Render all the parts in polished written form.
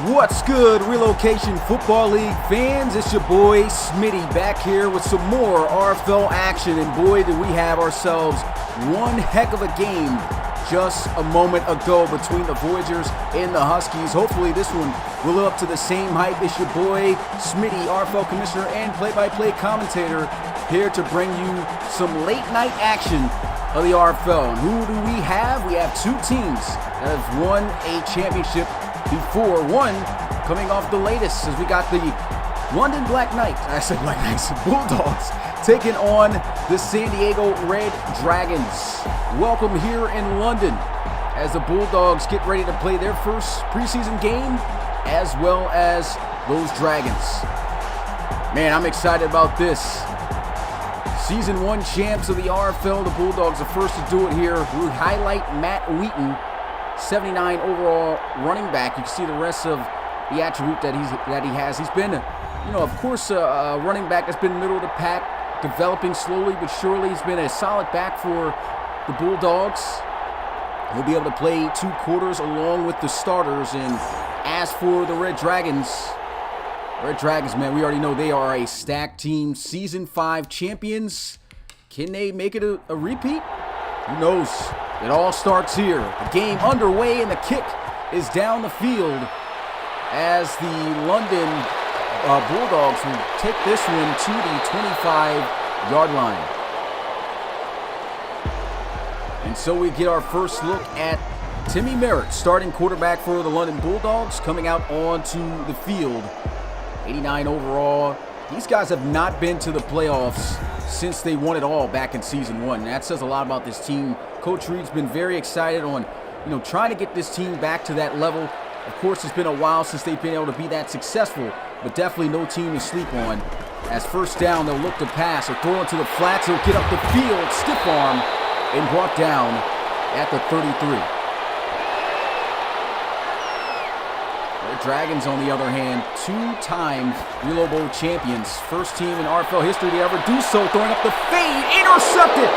What's good, Relocation Football League fans? It's your boy Smitty back here with some more RFL action, and boy did we have ourselves one heck of a game just a moment ago between the Voyagers and the Huskies. Hopefully this one will live up to the same hype. It's your boy Smitty, RFL Commissioner and play-by-play commentator, here to bring you some late night action of the RFL. And who do we have? We have two teams that have won a championship before, one coming off the latest, as we got the London Black Knights, I said Black Knights, Bulldogs, taking on the San Diego Red Dragons. Welcome here in London as the Bulldogs get ready to play their first preseason game, as well as those Dragons. Man, I'm excited about this. Season 1 champs of the RFL, the Bulldogs are first to do it here. We highlight Matt Wheaton, 79 overall running back. You can see the rest of the attribute that he has. He's been, of course, a running back that's been middle of the pack, developing slowly but surely. He's been a solid back for the Bulldogs. He'll be able to play 2 quarters along with the starters. And as for the Red Dragons, man, we already know they are a stacked team. Season 5 champions. Can they make it a repeat? Who knows? It all starts here. The game underway, and the kick is down the field as the London Bulldogs will take this one to the 25-yard line. And so we get our first look at Timmy Merritt, starting quarterback for the London Bulldogs, coming out onto the field. 89 overall. These guys have not been to the playoffs since they won it all back in Season 1. That says a lot about this team. Coach Reed's been very excited on, trying to get this team back to that level. Of course, it's been a while since they've been able to be that successful, but definitely no team to sleep on. As first down, they'll look to pass or throw into the flats. He'll get up the field, stiff arm, and brought down at the 33. The Dragons, on the other hand, 2-time Relo Bowl champions. First team in RFL history to ever do so, throwing up the fade, intercepted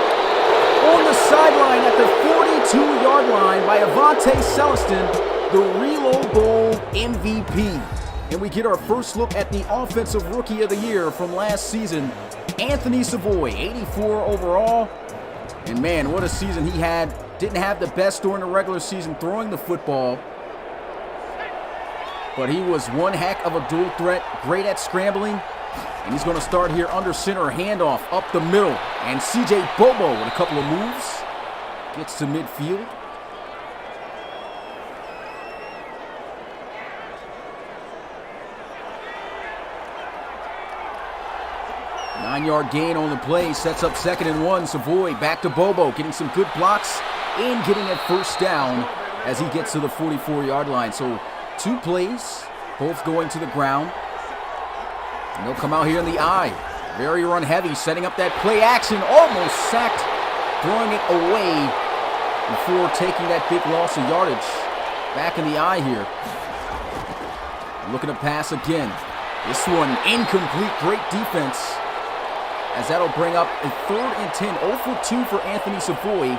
on the sideline at the 42-yard line by Avante Celestin, the Relo Bowl MVP. And we get our first look at the Offensive Rookie of the Year from last season, Anthony Savoy, 84 overall. And man, what a season he had. Didn't have the best during the regular season throwing the football, but he was one heck of a dual threat, great at scrambling. And he's going to start here under center, handoff up the middle. And CJ Bobo with a couple of moves gets to midfield. Nine-yard gain on the play, sets up 2nd and 1. Savoy back to Bobo, getting some good blocks and getting that first down as he gets to the 44-yard line. So 2 plays, both going to the ground. And they'll come out here in the eye. Very run heavy, setting up that play action. Almost sacked, throwing it away before taking that big loss of yardage. Back in the eye here. Looking to pass again. This one incomplete, great defense, as that'll bring up a 3rd and 10. 0 for 2 for Anthony Savoy.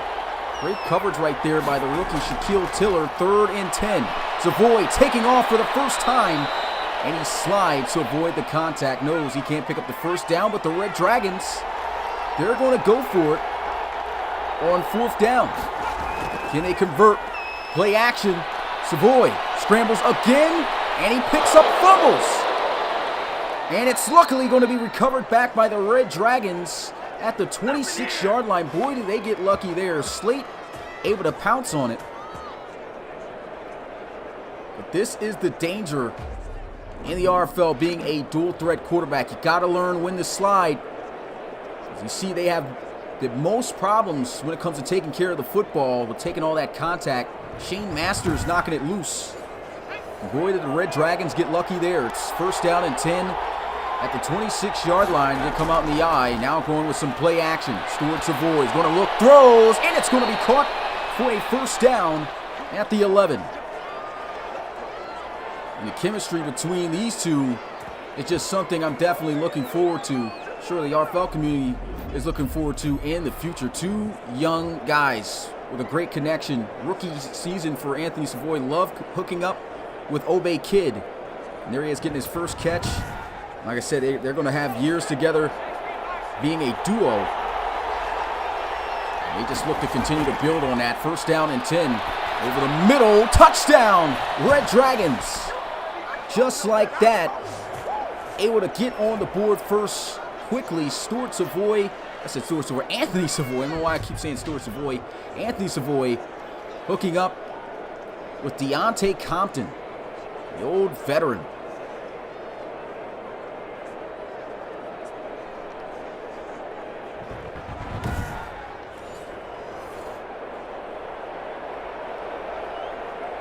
Great coverage right there by the rookie Shaquille Tiller. 3rd and 10. Savoy taking off for the first time, and he slides to avoid the contact. Knows he can't pick up the first down, but the Red Dragons, they're going to go for it on 4th down. Can they convert? Play action. Savoy scrambles again, and he picks up fumbles. And it's luckily going to be recovered back by the Red Dragons at the 26-yard line. Boy, did they get lucky there. Slate able to pounce on it. But this is the danger in the RFL, being a dual-threat quarterback. You got to learn when to slide. As you see, they have the most problems when it comes to taking care of the football, with taking all that contact. Shane Masters knocking it loose. And boy, did the Red Dragons get lucky there. It's first down and 10 at the 26-yard line. They come out in the eye. Now going with some play action. Stuart Savoy is going to look, throws, and it's going to be caught for a first down at the 11. And the chemistry between these two is just something I'm definitely looking forward to. Sure, the RFL community is looking forward to in the future. Two young guys with a great connection. Rookie season for Anthony Savoy. Love hooking up with Obey Kidd. And there he is getting his first catch. Like I said, they're going to have years together being a duo. And they just look to continue to build on that. First down and 10. Over the middle. Touchdown! Red Dragons. Just like that. Able to get on the board first quickly. Stuart Savoy. I said Stuart Savoy. Anthony Savoy. I don't know why I keep saying Stuart Savoy. Anthony Savoy hooking up with Deontay Compton, the old veteran.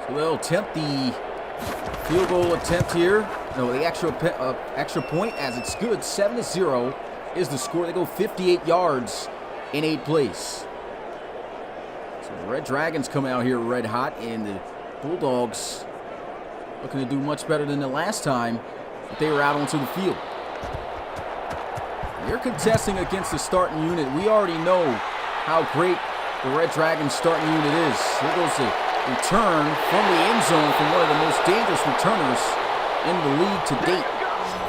So they'll attempt the field goal attempt here. No, the extra point, as it's good. 7-0 is the score. They go 58 yards in 8 plays. So the Red Dragons come out here red hot, and the Bulldogs looking to do much better than the last time that they were out onto the field. They're contesting against the starting unit. We already know how great the Red Dragons starting unit is. Here goes the return from the end zone from one of the most dangerous returners in the league to date.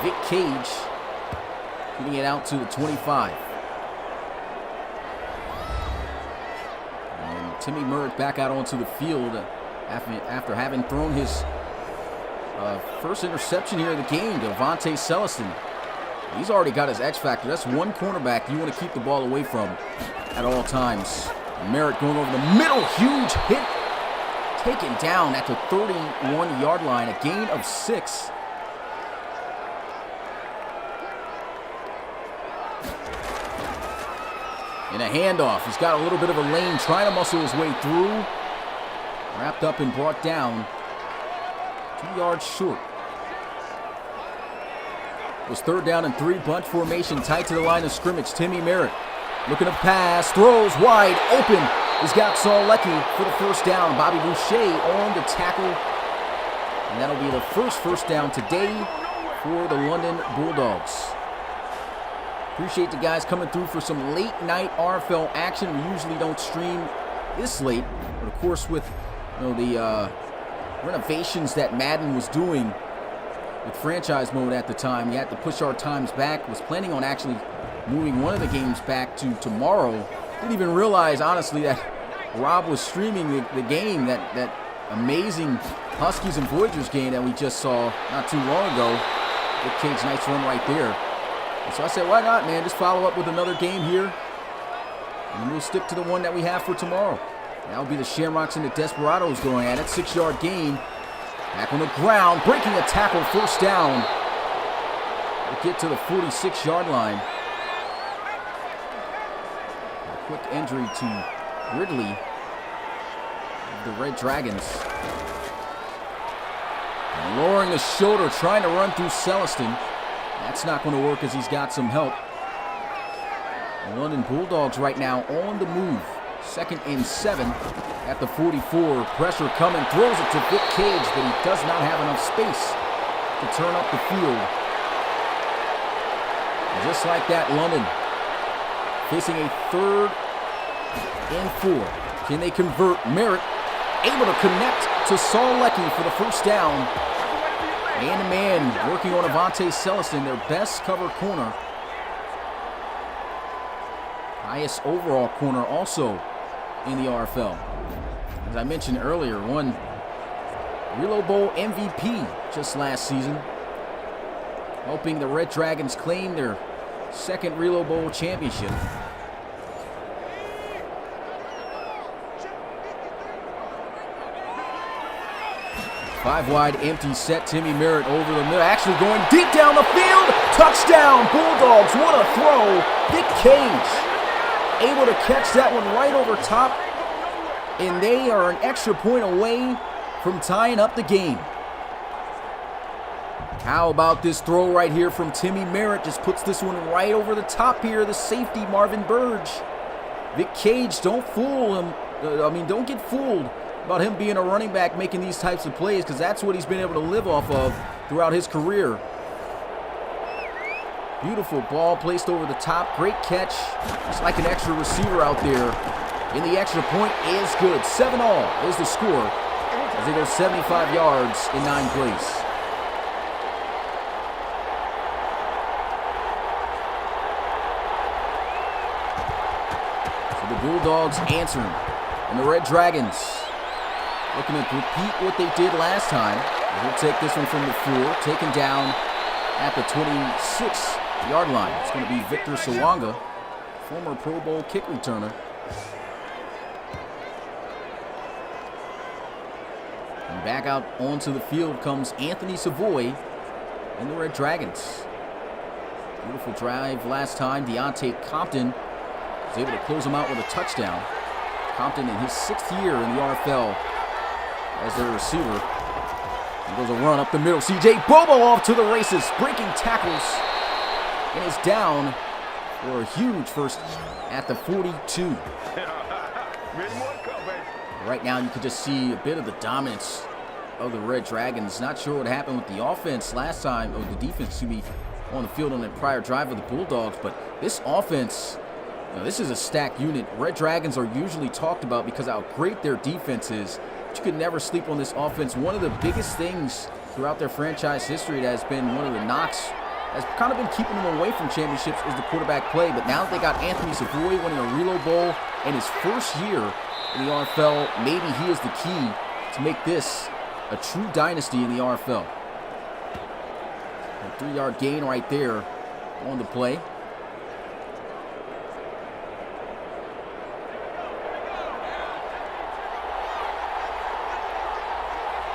Vic Cage getting it out to the 25. And Timmy Merritt back out onto the field after having thrown his first interception here of the game to Vontae Celestin. He's already got his X factor. That's one cornerback you want to keep the ball away from at all times. Merritt going over the middle. Huge hit. Taken down at the 31-yard line. A gain of 6. In a handoff. He's got a little bit of a lane, trying to muscle his way through. Wrapped up and brought down 2 yards short. It was third down and 3. Bunch formation tight to the line of scrimmage. Timmy Merritt looking to pass. Throws wide open. He's got Saul Leckie for the first down. Bobby Boucher on the tackle. And that'll be the first down today for the London Bulldogs. Appreciate the guys coming through for some late night RFL action. We usually don't stream this late. But of course, with the renovations that Madden was doing with franchise mode at the time, you had to push our times back. Was planning on actually moving one of the games back to tomorrow. Didn't even realize, honestly, that Rob was streaming the game, that amazing Huskies and Voyagers game that we just saw not too long ago. Vic Cage, nice run right there. And so I said, why not, man? Just follow up with another game here, and we'll stick to the one that we have for tomorrow. That'll be the Shamrocks and the Desperados going at it. 6-yard gain. Back on the ground, breaking a tackle, first down. We'll get to the 46-yard line. Quick injury to Ridley of the Red Dragons. And lowering the shoulder, trying to run through Celestin. That's not going to work as he's got some help. The London Bulldogs right now on the move. 2nd and 7 at the 44. Pressure coming, throws it to Vic Cage, but he does not have enough space to turn up the field. And just like that, London facing a 3rd and 4. Can they convert? Merritt able to connect to Saul Leckie for the first down. Man-to-man working on Avonte Celestin, their best cover corner. Highest overall corner also in the RFL. as I mentioned earlier, won Relocation Bowl MVP just last season, helping the Red Dragons claim their second Relocation Bowl championship. Five wide empty set. Timmy Merritt over the middle, actually going deep down the field. Touchdown, Bulldogs. What a throw. Vic Cage able to catch that one right over top, and they are an extra point away from tying up the game. How about this throw right here from Timmy Merritt? Just puts this one right over the top here. The safety, Marvin Burge. Vic Cage, don't fool him. Don't get fooled about him being a running back making these types of plays, because that's what he's been able to live off of throughout his career. Beautiful ball placed over the top. Great catch. It's like an extra receiver out there. And the extra point is good. 7-all is the score as they go 75 yards in 9 plays. So the Bulldogs answering. And the Red Dragons looking to repeat what they did last time. They'll take this one from the 4, taken down at the 26-yard line. It's going to be Victor Sawanga, former Pro Bowl kick returner. And back out onto the field comes Anthony Savoy and the Red Dragons. Beautiful drive last time. Deontay Compton was able to close them out with a touchdown. Compton in his 6th year in the RFL as their receiver. And goes a run up the middle. CJ Bobo off to the races, breaking tackles, and is down for a huge first at the 42. Right now you can just see a bit of the dominance of the Red Dragons. Not sure what happened with the offense last time, or the defense, on the field on the prior drive of the Bulldogs, but this offense, this is a stacked unit. Red Dragons are usually talked about because of how great their defense is. But you could never sleep on this offense. One of the biggest things throughout their franchise history that has been one of the knocks, has kind of been keeping them away from championships, is the quarterback play. But now that they got Anthony Savoy winning a Relocation Bowl in his first year in the RFL, maybe he is the key to make this a true dynasty in the RFL. A 3-yard gain right there on the play.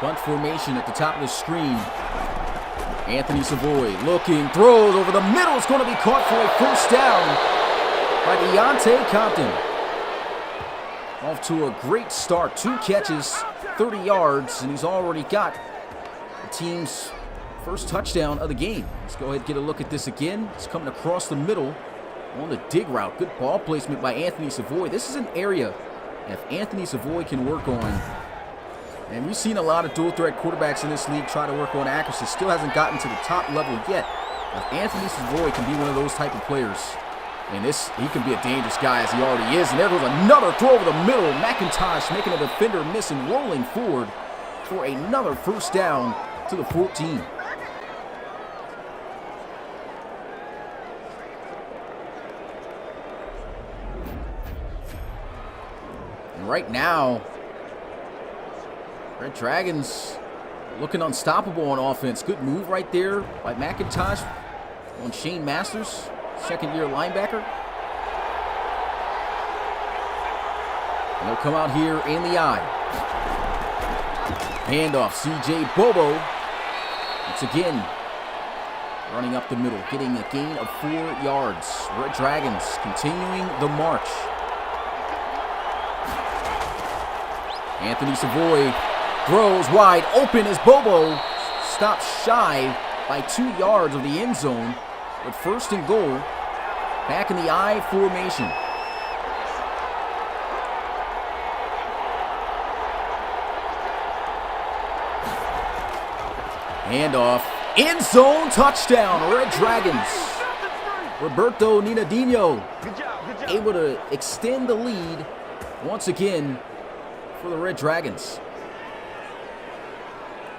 Bunch formation at the top of the screen. Anthony Savoy looking, throws over the middle. It's going to be caught for a first down by Deontay Compton. Off to a great start. 2 catches, 30 yards, and he's already got the team's first touchdown of the game. Let's go ahead and get a look at this again. It's coming across the middle on the dig route. Good ball placement by Anthony Savoy. This is an area if Anthony Savoy can work on. And we've seen a lot of dual threat quarterbacks in this league try to work on accuracy. Still hasn't gotten to the top level yet. If Anthony Savoy can be one of those type of players, and he can be a dangerous guy as he already is. And there goes another throw over the middle. McIntosh making a defender miss and rolling forward for another first down to the 14. And right now, Red Dragons looking unstoppable on offense. Good move right there by McIntosh on Shane Masters, second-year linebacker. And they'll come out here in the eye. Handoff, CJ Bobo. Once again, running up the middle, getting a gain of 4 yards. Red Dragons continuing the march. Anthony Savoy throws wide open as Bobo stops shy by 2 yards of the end zone. But first and goal, back in the I formation. Handoff, end zone, touchdown, Red Dragons. Roberto Ninadinho able to extend the lead once again for the Red Dragons.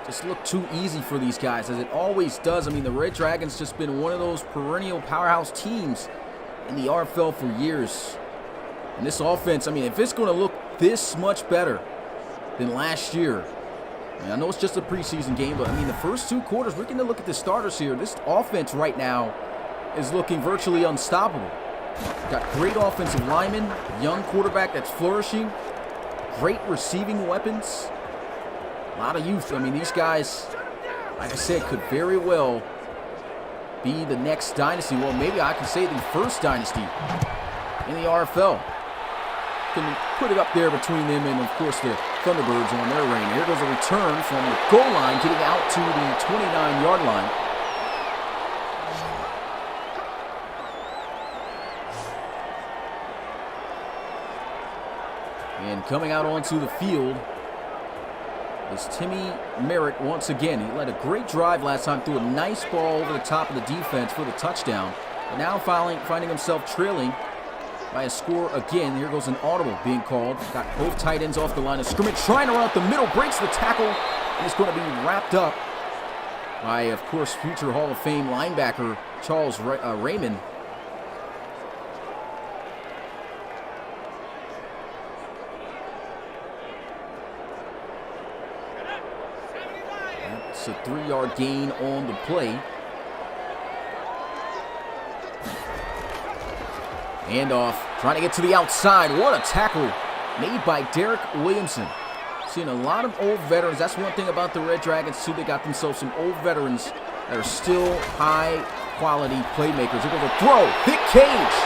Just looked too easy for these guys, as it always does. I mean, the Red Dragons just been one of those perennial powerhouse teams in the RFL for years. And this offense, I mean, if it's going to look this much better than last year. And I know it's just a preseason game, but I mean, the first 2 quarters, we're going to look at the starters here. This offense right now is looking virtually unstoppable. Got great offensive linemen, young quarterback that's flourishing, great receiving weapons, a lot of youth. I mean, these guys, like I said, could very well be the next dynasty. Well, maybe I can say the first dynasty in the RFL. Can put it up there between them and, of course, the Thunderbirds on their reign. Here goes a return from the goal line, getting out to the 29-yard line. And coming out onto the field is Timmy Merritt once again. He led a great drive last time, threw a nice ball over the top of the defense for the touchdown. But now finding himself trailing by a score again. Here goes an audible being called. Got both tight ends off the line of scrimmage, trying to run up the middle, breaks the tackle, and it's going to be wrapped up by, of course, future Hall of Fame linebacker Charles Raymond. That's a 3-yard gain on the play. Handoff, trying to get to the outside. What a tackle made by Derek Williamson. Seeing a lot of old veterans. That's one thing about the Red Dragons, too. They got themselves some old veterans that are still high-quality playmakers. Here goes a throw. Thick cage.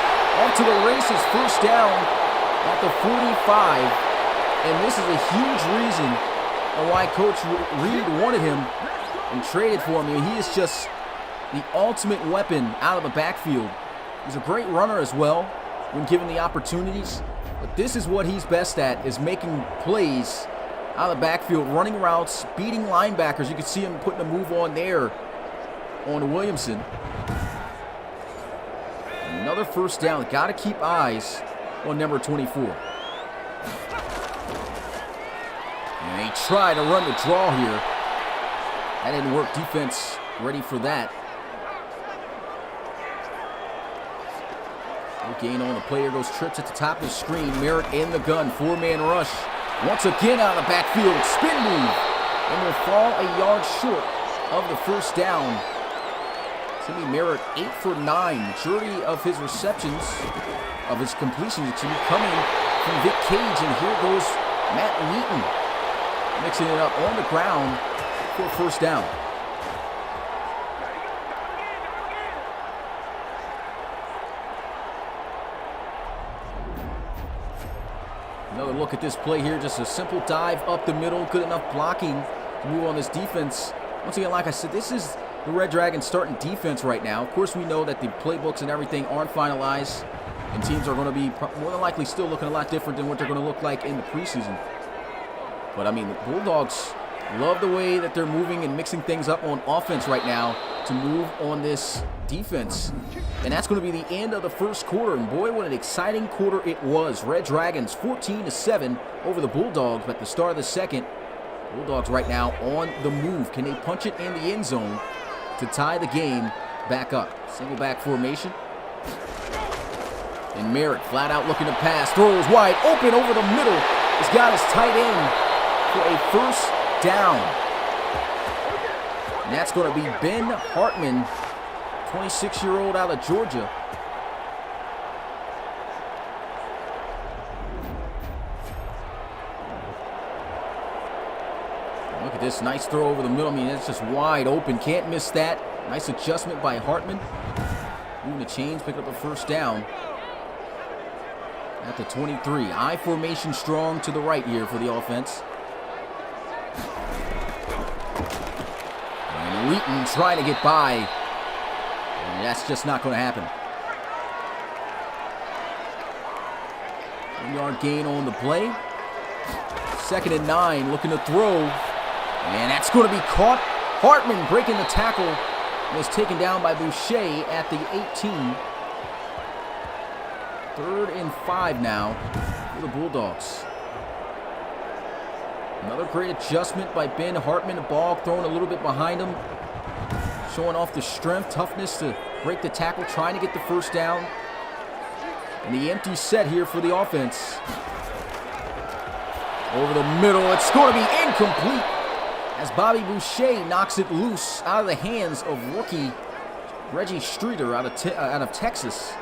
Off to the races. First down at the 45. And this is a huge reason why Coach Reed wanted him and traded for him. I mean, he is just the ultimate weapon out of the backfield. He's a great runner as well when given the opportunities. But this is what he's best at, is making plays out of the backfield, running routes, beating linebackers. You can see him putting a move on there on Williamson. Another first down. Got to keep eyes on number 24. And they try to run the draw here. That didn't work. Defense ready for that. Gain on the play. Here goes trips at the top of the screen. Merritt in the gun. 4-man rush. Once again out of the backfield. Spin move. And will fall a yard short of the first down. Timmy Merritt 8 for 9. Majority of his receptions, of his completions, coming from Vic Cage. And here goes Matt Wheaton, mixing it up on the ground for a first down. Another look at this play here, just a simple dive up the middle, good enough blocking to move on this defense. Once again, like I said, this is the Red Dragons starting defense right now. Of course, we know that the playbooks and everything aren't finalized, and teams are going to be more than likely still looking a lot different than what they're going to look like in the preseason. But, I mean, the Bulldogs love the way that they're moving and mixing things up on offense right now to move on this defense. And that's going to be the end of the first quarter. And boy, what an exciting quarter it was. Red Dragons 14-7 over the Bulldogs at the start of the second. Bulldogs right now on the move. Can they punch it in the end zone to tie the game back up? Single back formation. And Merritt flat out looking to pass. Throws wide open over the middle. He's got his tight end for a first down. And that's going to be Ben Hartman, 26-year-old out of Georgia. Look at this nice throw over the middle. I mean, it's just wide open. Can't miss that. Nice adjustment by Hartman. Moving the chains, pick up a first down at the 23. I formation strong to the right here for the offense. And Wheaton trying to get by. And that's just not going to happen. 1-yard gain on the play. 2nd and 9, looking to throw. And that's going to be caught. Hartman breaking the tackle and is taken down by Boucher at the 18. 3rd and 5 now for the Bulldogs. Another great adjustment by Ben Hartman. The ball thrown a little bit behind him. Showing off the strength, toughness to break the tackle, trying to get the first down. And the empty set here for the offense. Over the middle, it's going to be incomplete as Bobby Boucher knocks it loose out of the hands of rookie Reggie Streeter out of Texas.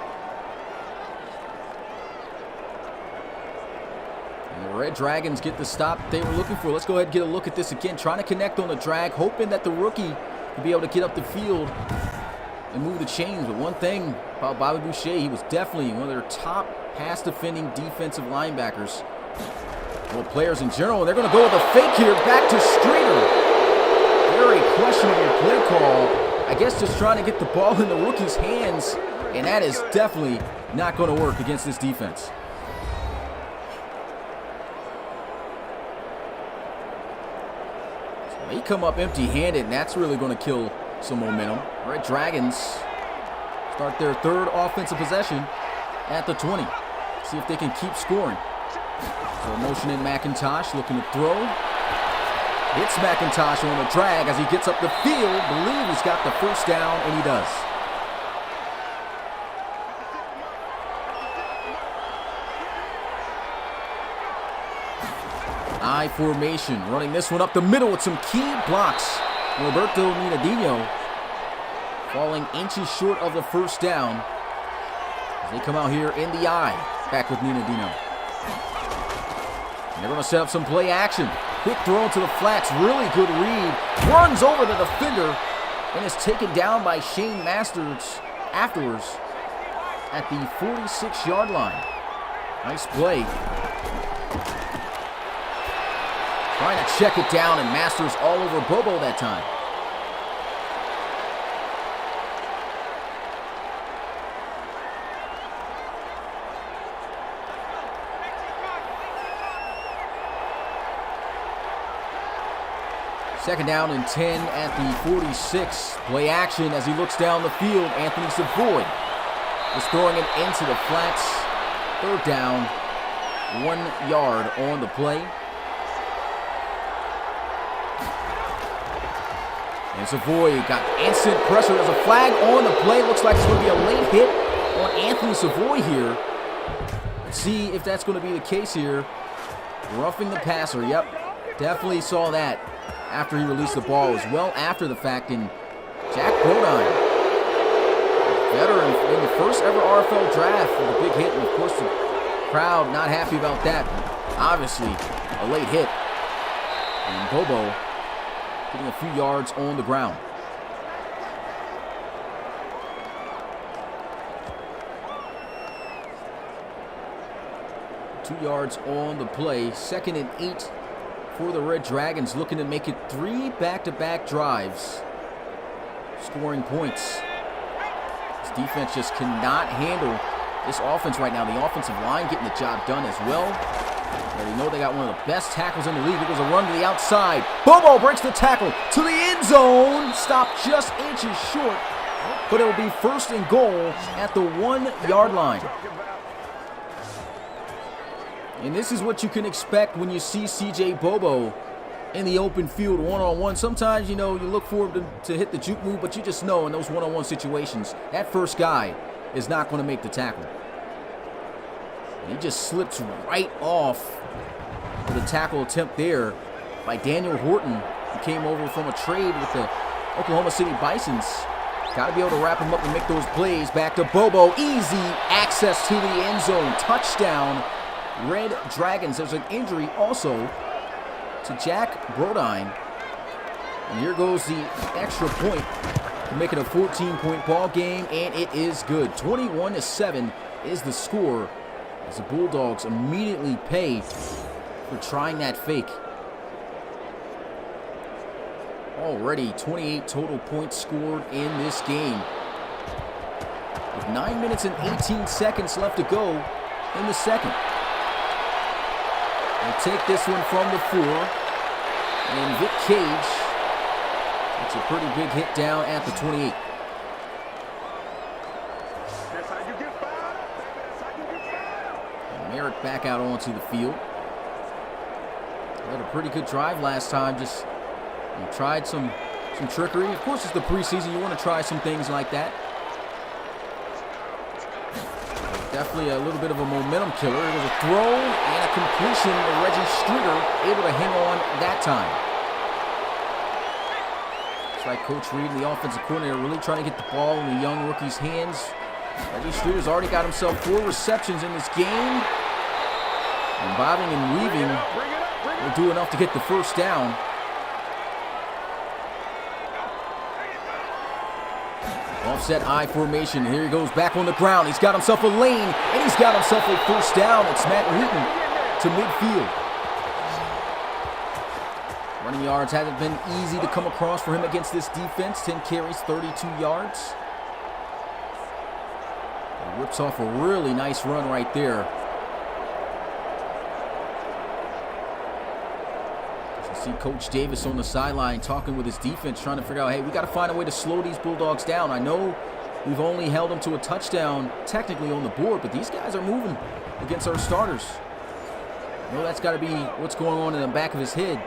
And the Red Dragons get the stop they were looking for. Let's go ahead and get a look at this again. Trying to connect on the drag, hoping that the rookie will be able to get up the field and move the chains. But one thing about Bobby Boucher, he was definitely one of their top pass-defending defensive linebackers. Well, players in general, they're going to go with a fake here, back to Streeter. Very questionable play call. I guess just trying to get the ball in the rookie's hands, and that is definitely not going to work against this defense. So they come up empty-handed, and that's really going to kill some momentum. Red Dragons start their third offensive possession at the 20. See if they can keep scoring. So motion in McIntosh, looking to throw. Hits McIntosh on the drag as he gets up the field. Believe he's got the first down, and he does. I formation, running this one up the middle with some key blocks. Roberto Ninadino falling inches short of the first down as they come out here in the I. Back with Ninadino. And they're going to set up some play action. Quick throw to the flats. Really good read. Runs over the defender and is taken down by Shane Masters afterwards at the 46-yard line. Nice play. Trying to check it down, and Masters all over Bobo that time. Second down and 10 at the 46. Play action as he looks down the field. Anthony Savoy is throwing it into the flats. Third down, 1 yard on the play. And Savoy got instant pressure. There's a flag on the play. Looks like it's going to be a late hit on Anthony Savoy here. Let's see if that's going to be the case here. Roughing the passer. Yep, definitely saw that after he released the ball. It was well after the fact. And Jack Bodine, veteran in the first ever RFL draft with a big hit. And of course the crowd not happy about that. Obviously a late hit. And Bobo getting a few yards on the ground. Two yards on the play. 2nd and 8 for the Red Dragons, looking to make it 3 back-to-back drives, scoring points. This defense just cannot handle this offense right now. The offensive line getting the job done as well. They know they got one of the best tackles in the league. It was a run to the outside. Bobo breaks the tackle to the end zone. Stopped just inches short, but it will be 1st and goal at the 1-yard line. And this is what you can expect when you see CJ Bobo in the open field one-on-one. Sometimes, you look for him to hit the juke move, but you just know in those one-on-one situations, that first guy is not going to make the tackle. And he just slips right off the tackle attempt there by Daniel Horton, who came over from a trade with the Oklahoma City Bisons. Got to be able to wrap him up and make those plays. Back to Bobo. Easy access to the end zone. Touchdown, Red Dragons. There's an injury also to Jack Brodine. And here goes the extra point to make it a 14-point ball game, and it is good. 21-7 is the score as the Bulldogs immediately pay for trying that fake. Already 28 total points scored in this game, with 9 minutes and 18 seconds left to go in the second. They'll take this one from the 4, and Vic Cage gets a pretty big hit down at the 28. And Merrick back out onto the field. Had a pretty good drive last time, just tried some trickery. Of course, it's the preseason. You want to try some things like that. definitely a little bit of a momentum killer. It was a throw and a completion. Reggie Streeter able to hang on that time. It's like Coach Reed and the offensive coordinator really trying to get the ball in the young rookie's hands. Reggie Streeter's already got himself 4 receptions in this game. And bobbing and weaving will do enough to get the first down. Offset I formation. Here he goes back on the ground. He's got himself a lane, and he's got himself a first down. It's Matt Wheaton to midfield. Running yards hasn't been easy to come across for him against this defense. 10 carries, 32 yards. He rips off a really nice run right there. See Coach Davis on the sideline talking with his defense, trying to figure out, hey, we got to find a way to slow these Bulldogs down. I know we've only held them to a touchdown technically on the board, but these guys are moving against our starters. I know that's got to be what's going on in the back of his head.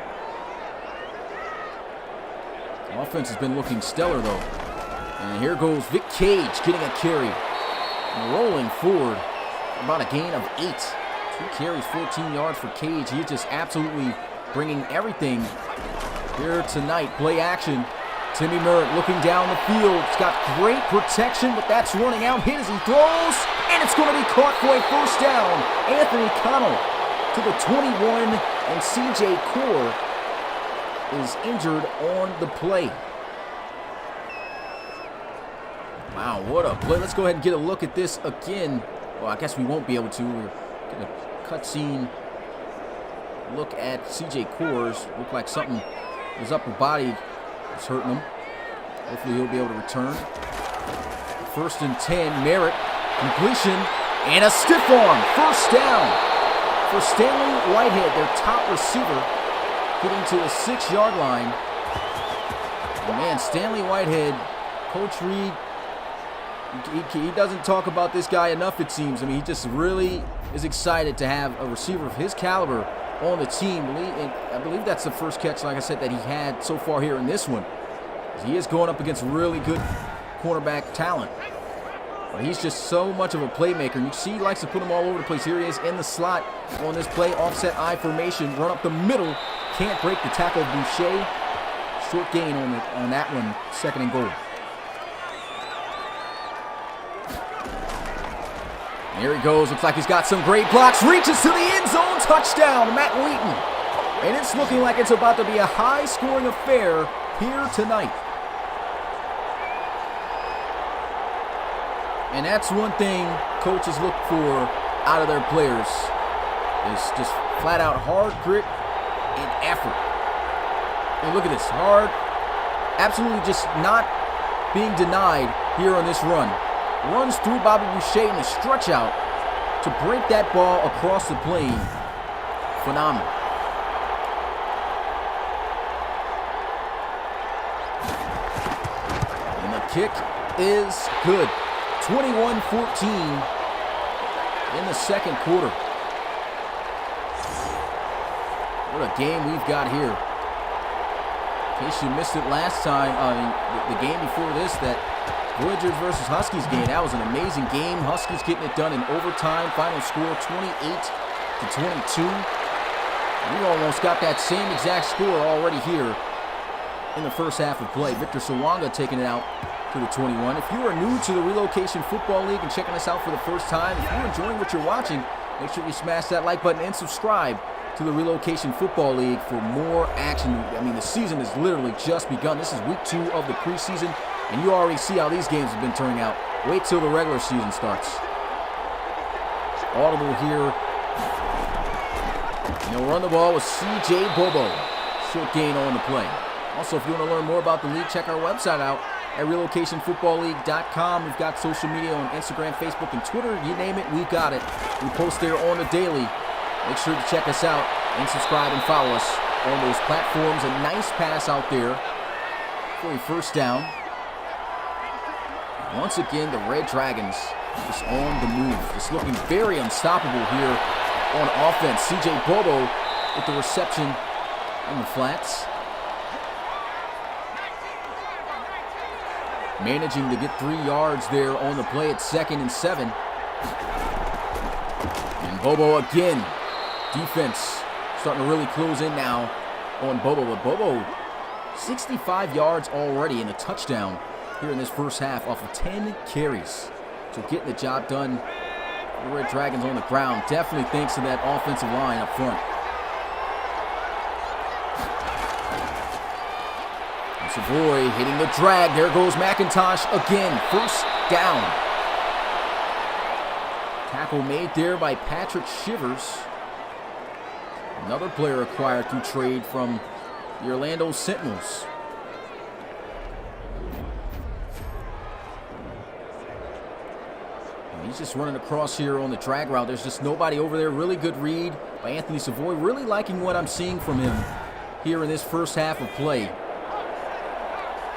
The offense has been looking stellar, though. And here goes Vic Cage getting a carry. And rolling forward, about a gain of 8. 2 carries, 14 yards for Cage. He's just absolutely bringing everything here tonight. Play action. Timmy Merritt looking down the field. He's got great protection, but that's running out. Hit as he throws, and it's going to be caught for a first down. Anthony Connell to the 21, and C.J. Core is injured on the play. Wow, what a play. Let's go ahead and get a look at this again. Well, I guess we won't be able to. We're going to cutscene. Look at C.J. Coors. Looked like something, his upper body was hurting him. Hopefully he'll be able to return. 1st and 10, Merritt, completion, and a stiff arm. First down for Stanley Whitehead, their top receiver, getting to the 6-yard line. And man, Stanley Whitehead, Coach Reed, he doesn't talk about this guy enough, it seems. I mean, he just really is excited to have a receiver of his caliber on the team. And I believe that's the first catch, like I said, that he had so far here in this one. He is going up against really good cornerback talent. But he's just so much of a playmaker. You see he likes to put him all over the place. Here he is in the slot on this play. Offset I formation. Run up the middle. Can't break the tackle of Boucher. Short gain on that one. 2nd and goal. Here he goes. Looks like he's got some great blocks. Reaches to the end zone. Touchdown, Matt Wheaton. And it's looking like it's about to be a high-scoring affair here tonight. And that's one thing coaches look for out of their players, is just flat-out hard grit and effort. And look at this. Hard, absolutely just not being denied here on this run. Runs through Bobby Boucher in the stretch out to break that ball across the plane. Phenomenal. And the kick is good. 21-14 in the 2nd quarter. What a game we've got here. In case you missed it last time, the game before this, that Voyagers versus Huskies game, that was an amazing game. Huskies getting it done in overtime. Final score 28-22. We almost got that same exact score already here in the first half of play. Victor Sawanga taking it out to the 21. If you are new to the Relocation Football League and checking us out for the first time, if you're enjoying what you're watching, make sure you smash that like button and subscribe to the Relocation Football League for more action. I mean, the season has literally just begun. This is week 2 of the preseason, and you already see how these games have been turning out. Wait till the regular season starts. Audible here. And they'll run the ball with C.J. Bobo. Short gain on the play. Also, if you want to learn more about the league, check our website out at relocationfootballleague.com. We've got social media on Instagram, Facebook, and Twitter. You name it, we've got it. We post there on the daily. Make sure to check us out and subscribe and follow us on those platforms. A nice pass out there for a first down. Once again, the Red Dragons just on the move. Just looking very unstoppable here on offense. C.J. Bobo with the reception on the flats. Managing to get 3 yards there on the play at 2nd and 7. Bobo again. Defense starting to really close in now on Bobo. But Bobo, 65 yards already and a touchdown here in this first half off of 10 carries. So getting the job done. The Red Dragons on the ground. Definitely thanks to that offensive line up front. And Savoy hitting the drag. There goes McIntosh again. First down. Tackle made there by Patrick Shivers. Another player acquired through trade from the Orlando Sentinels. He's just running across here on the drag route. There's just nobody over there. Really good read by Anthony Savoy. Really liking what I'm seeing from him here in this first half of play.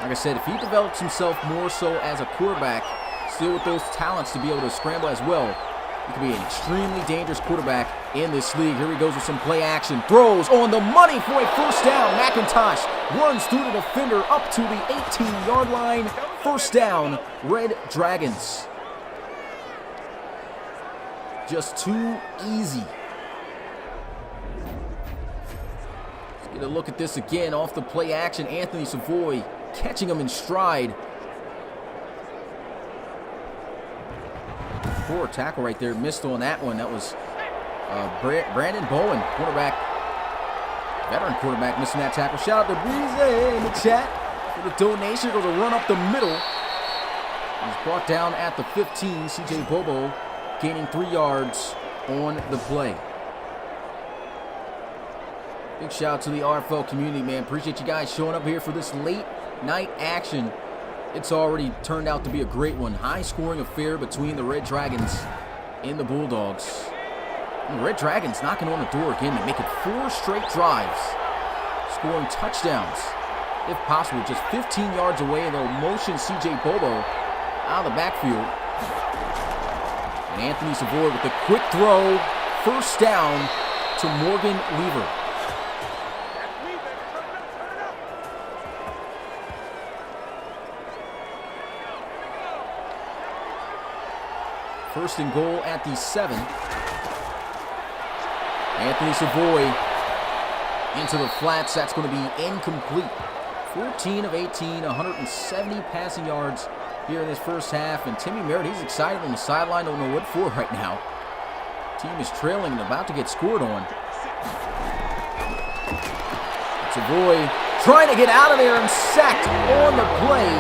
Like I said, if he develops himself more so as a quarterback, still with those talents to be able to scramble as well, he could be an extremely dangerous quarterback in this league. Here he goes with some play action. Throws on the money for a first down. McIntosh runs through the defender up to the 18-yard line. First down, Red Dragons. Just too easy. Let's get a look at this again off the play action. Anthony Savoy catching him in stride. Poor tackle right there. Missed on that one. That was Brandon Bowen, quarterback, veteran quarterback, missing that tackle. Shout out to Breeze in the chat for the donation. Goes a run up the middle. He's brought down at the 15. CJ Bobo gaining 3 yards on the play. Big shout out to the RFL community, man. Appreciate you guys showing up here for this late night action. It's already turned out to be a great one. High-scoring affair between the Red Dragons and the Bulldogs. And the Red Dragons knocking on the door again to make it 4 straight drives, scoring touchdowns, if possible, just 15 yards away, and they'll motion CJ Bobo out of the backfield. And Anthony Savoy with a quick throw, first down to Morgan Weaver. First and goal at the 7. Anthony Savoy into the flats. That's going to be incomplete. 14 of 18, 170 passing yards here in this first half. And Timmy Merritt, he's excited on the sideline. Don't know what for right now. Team is trailing and about to get scored on. Savoy trying to get out of there and sacked on the play.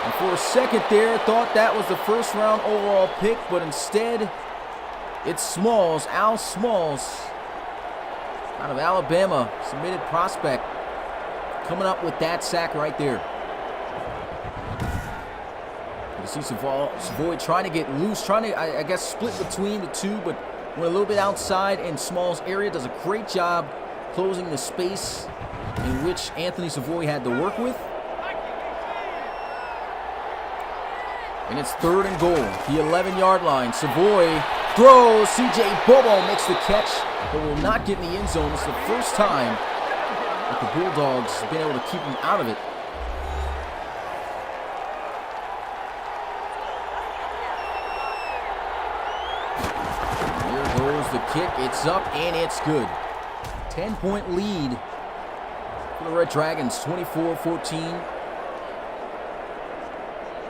And for a second there, thought that was the first round overall pick, but instead it's Smalls, Al Smalls, out of Alabama, submitted prospect, coming up with that sack right there. You see Savoy trying to get loose, trying to, I guess, split between the two, but went a little bit outside in Smalls' area. Does a great job closing the space in which Anthony Savoy had to work with. And it's third and goal, the 11-yard line. Savoy throws. CJ Bobo makes the catch, but will not get in the end zone. It's the first time that the Bulldogs have been able to keep him out of it. Here goes the kick. It's up and it's good. 10-point lead for the Red Dragons, 24-14.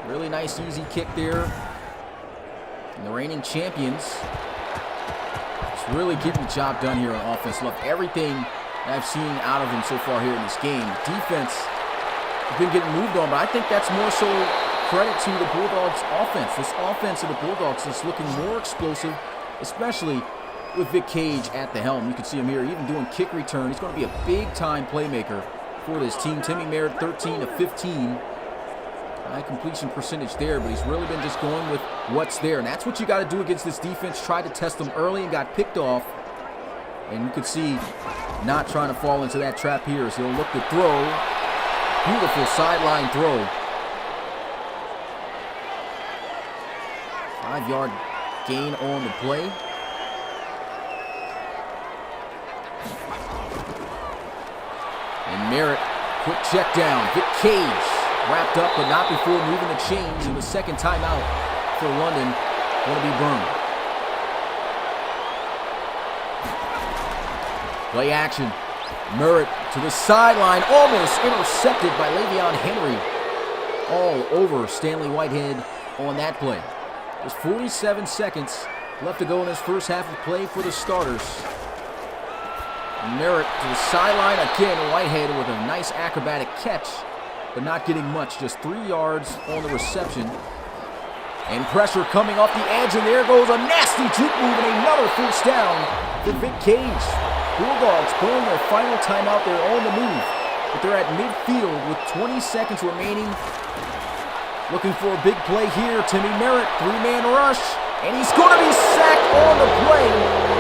Really nice, easy kick there. And the reigning champions just really getting the job done here on offense. Love everything that I've seen out of them so far here in this game. Defense has been getting moved on, but I think that's more so credit to the Bulldogs' offense. This offense of the Bulldogs is looking more explosive, especially with Vic Cage at the helm. You can see him here even doing kick return. He's going to be a big-time playmaker for this team. Timmy Merritt, 13 of 15. High completion percentage there, but he's really been just going with what's there. And that's what you got to do against this defense. Tried to test them early and got picked off. And you can see not trying to fall into that trap here as he'll look to throw. Beautiful sideline throw. 5-yard gain on the play. And Merritt, quick check down. Vic Cage wrapped up, but not before moving the chains. And the second timeout for London going to be burned. Play action. Merritt to the sideline, almost intercepted by Le'Veon Henry. All over Stanley Whitehead on that play. There's 47 seconds left to go in this first half of play for the starters. Merritt to the sideline again. Whitehead with a nice acrobatic catch, but not getting much. Just 3 yards on the reception. And pressure coming off the edge, and there goes a nasty juke move and another first down for Vic Cage. Bulldogs pulling their final timeout. They're on the move, but they're at midfield with 20 seconds remaining. Looking for a big play here. Timmy Merritt, 3-man rush, and he's going to be sacked on the play.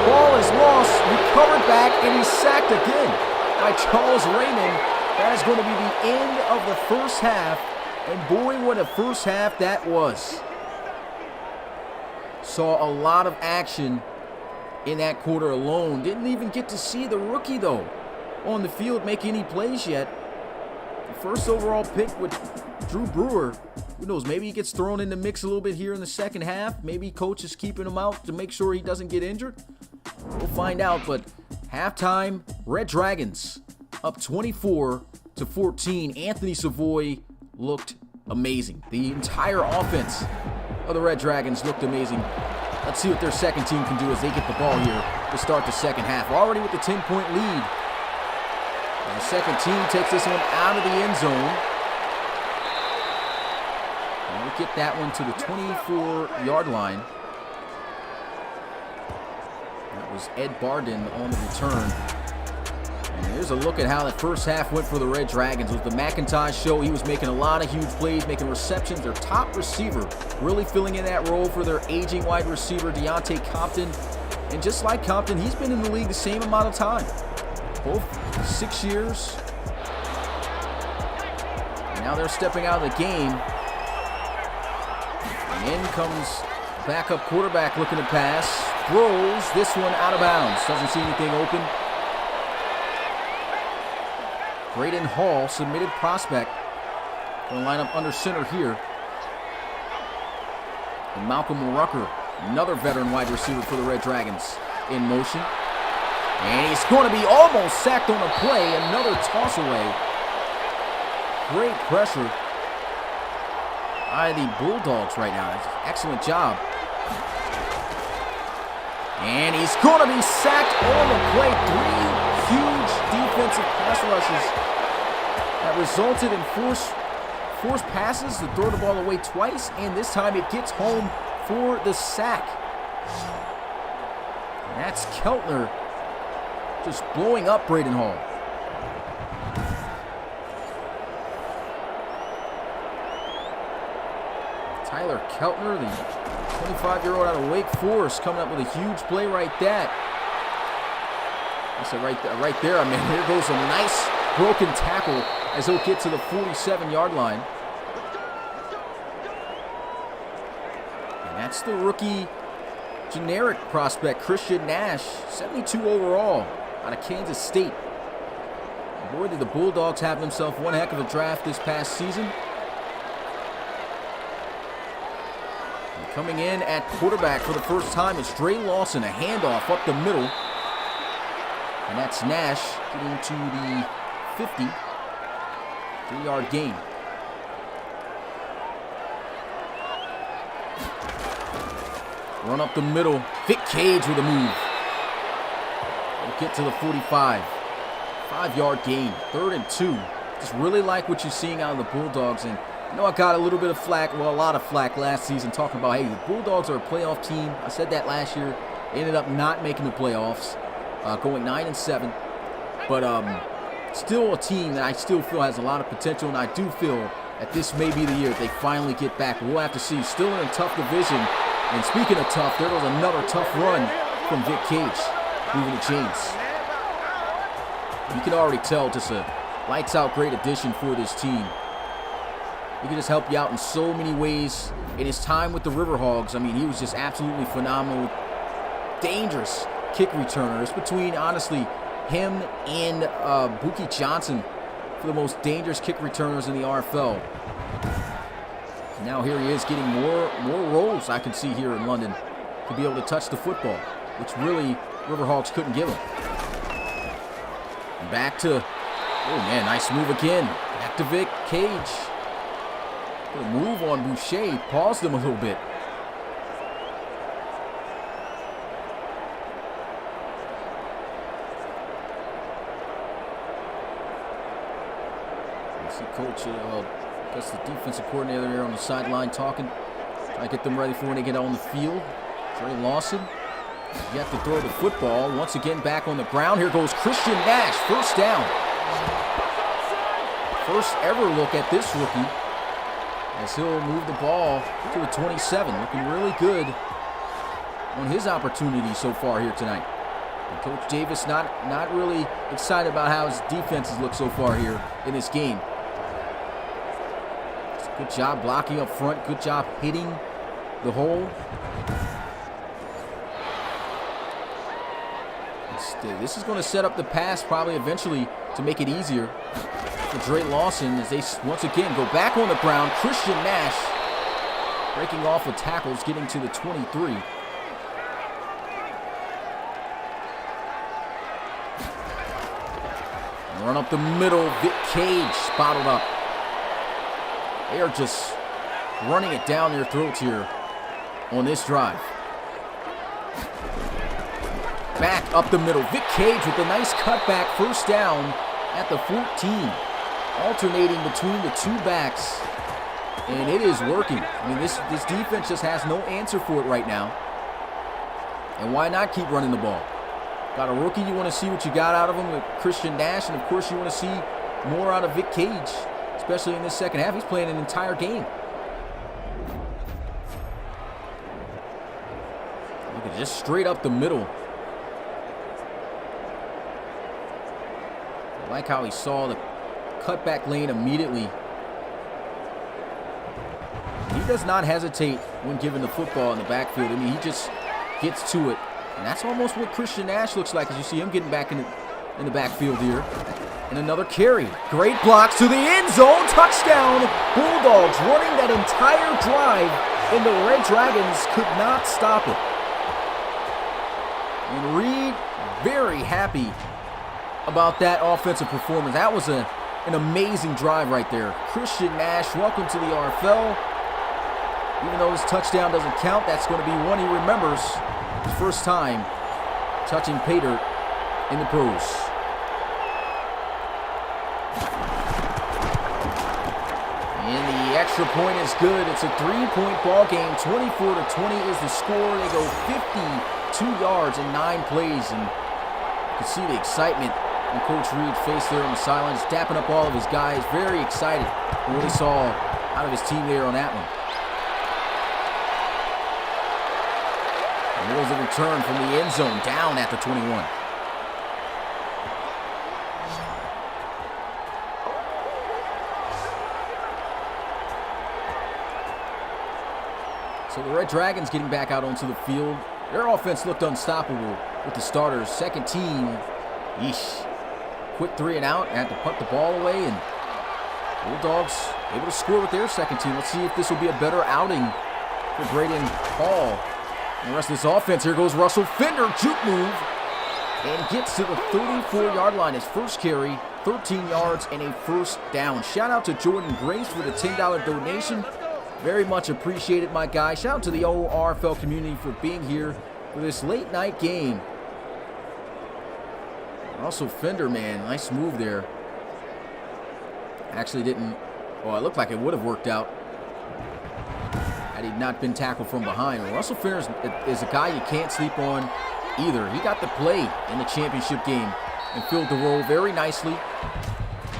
Ball is lost, recovered back, and he's sacked again by Charles Raymond. That is going to be the end of the first half, and boy, what a first half that was. Saw a lot of action in that quarter alone. Didn't even get to see the rookie, though, on the field make any plays yet. The first overall pick with Drew Brewer. Who knows, maybe he gets thrown in the mix a little bit here in the second half. Maybe coach is keeping him out to make sure he doesn't get injured. We'll find out, but halftime, Red Dragons up 24-14. Anthony Savoy looked amazing. The entire offense of the Red Dragons looked amazing. Let's see what their second team can do as they get the ball here to start the second half. Already with the 10-point lead. And the second team takes this one out of the end zone. And we'll get that one to the 24-yard line. That was Ed Barden on the return. And here's a look at how the first half went for the Red Dragons. It was the McIntosh show. He was making a lot of huge plays, making receptions. Their top receiver really filling in that role for their aging wide receiver, Deontay Compton. And just like Compton, he's been in the league the same amount of time. Both 6 years. And now they're stepping out of the game. And in comes backup quarterback looking to pass. Throws this one out of bounds. Doesn't see anything open. Braden Hall, submitted prospect, going to line up under center here. And Malcolm Rucker, another veteran wide receiver for the Red Dragons, in motion. And he's going to be almost sacked on the play. Another toss away. Great pressure by the Bulldogs right now. Excellent job. And he's going to be sacked on the play. 3 huge defensive pass rushes that resulted in forced passes to throw the ball away twice, and this time it gets home for the sack. And that's Keltner just blowing up Braden Hall. Tyler Keltner, the 25-year-old out of Wake Forest, coming up with a huge play right there. I said right there, I mean, here goes a nice broken tackle as he'll get to the 47-yard line. And that's the rookie generic prospect, Christian Nash, 72 overall, out of Kansas State. Boy, did the Bulldogs have themselves one heck of a draft this past season. And coming in at quarterback for the first time is Dre Lawson, a handoff up the middle. And that's Nash getting to the 50. 3-yard gain. Run up the middle. Vic Cage with a move. We'll get to the 45. 5-yard gain. 3rd and 2. Just really like what you're seeing out of the Bulldogs. And I know I got a little bit of flack, well, a lot of flack last season talking about, hey, the Bulldogs are a playoff team. I said that last year. They ended up not making the playoffs. Going 9-7, but still a team that I still feel has a lot of potential, and I do feel that this may be the year they finally get back. We'll have to see. Still in a tough division, and speaking of tough, there was another tough run from Vic Cage, moving the chains. You can already tell just a lights-out great addition for this team. He can just help you out in so many ways. In his time with the Riverhogs, I mean, he was just absolutely phenomenal, dangerous kick returner. It's between, honestly, him and Buki Johnson for the most dangerous kick returners in the RFL. Now here he is getting more roles I can see here in London to be able to touch the football, which really Riverhawks couldn't give him. Back to, oh man, nice move again. Back to Vic Cage. Good move on Boucher. Paused him a little bit. See Coach, I guess the defensive coordinator there on the sideline talking. Try to get them ready for when they get on the field. Trey Lawson. You have to throw the football. Once again, back on the ground. Here goes Christian Nash. First down. First ever look at this rookie as he'll move the ball to the 27. Looking really good on his opportunity so far here tonight. And Coach Davis not really excited about how his defenses look so far here in this game. Good job blocking up front. Good job hitting the hole. This is going to set up the pass probably eventually to make it easier for Dre Lawson as they once again go back on the ground. Christian Nash breaking off of tackles, getting to the 23. Run up the middle. Vic Cage spotted up. They are just running it down their throats here on this drive. Back up the middle. Vic Cage with a nice cutback. First down at the 14. Alternating between the two backs. And it is working. I mean, this defense just has no answer for it right now. And why not keep running the ball? Got a rookie, you want to see what you got out of him with Christian Nash. And, of course, you want to see more out of Vic Cage, especially in this second half. He's playing an entire game. Look at just straight up the middle. I like how he saw the cutback lane immediately. He does not hesitate when given the football in the backfield. I mean, he just gets to it. And that's almost what Christian Nash looks like as you see him getting back in the backfield here. And another carry. Great blocks to the end zone. Touchdown. Bulldogs running that entire drive, and the Red Dragons could not stop it. And Reed very happy about that offensive performance. That was an amazing drive right there. Christian Nash, welcome to the RFL. Even though his touchdown doesn't count, that's going to be one he remembers. His first time touching pay dirt in the pros. And the extra point is good. It's a 3-point ball game. 24-20 is the score. They go 52 yards in 9 plays. And you can see the excitement on Coach Reed's face there on the sidelines, dapping up all of his guys. Very excited for what he saw out of his team there on that one. And there was a return from the end zone down at the 21. So the Red Dragons getting back out onto the field. Their offense looked unstoppable with the starters. Second team, yeesh. Quick 3 and out, had to punt the ball away, and Bulldogs able to score with their second team. Let's see if this will be a better outing for Braden Hall. And the rest of this offense, here goes Russell Fender, juke move, and gets to the 34-yard line. His first carry, 13 yards, and a first down. Shout out to Jordan Grace for the $10 donation. Very much appreciated, my guy. Shout out to the RFL community for being here for this late night game. Russell Fender, man, nice move there. Actually didn't, well, it looked like it would have worked out had he not been tackled from behind. Well, Russell Fender is a guy you can't sleep on either. He got the play in the championship game and filled the role very nicely.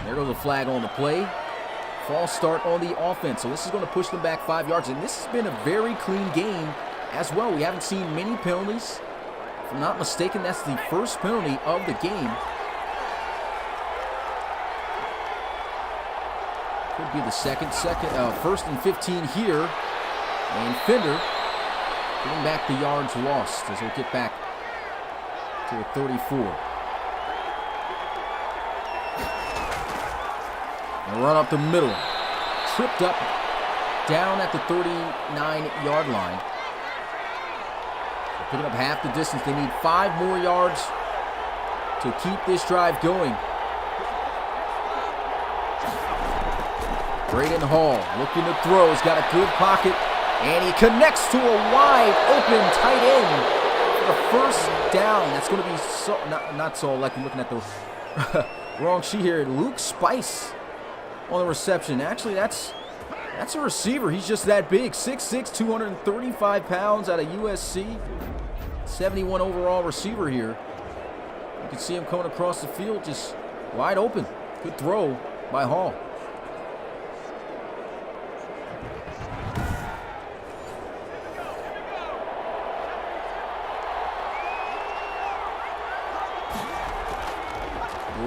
There goes a flag on the play. False start on the offense. So this is going to push them back 5 yards. And this has been a very clean game as well. We haven't seen many penalties. If I'm not mistaken, that's the first penalty of the game. Could be the first and 15 here. And Fender getting back the yards lost as we'll get back to a 34. And run up the middle. Tripped up down at the 39-yard line. So picking up half the distance. They need 5 more yards to keep this drive going. Braden Hall looking to throw. He's got a good pocket. And he connects to a wide open tight end for the first down. That's going to be not so like I'm looking at the wrong sheet here. Luke Spice on the reception. Actually, that's a receiver. He's just that big. 6'6", 235 pounds out of USC. 71 overall receiver here. You can see him coming across the field just wide open. Good throw by Hall.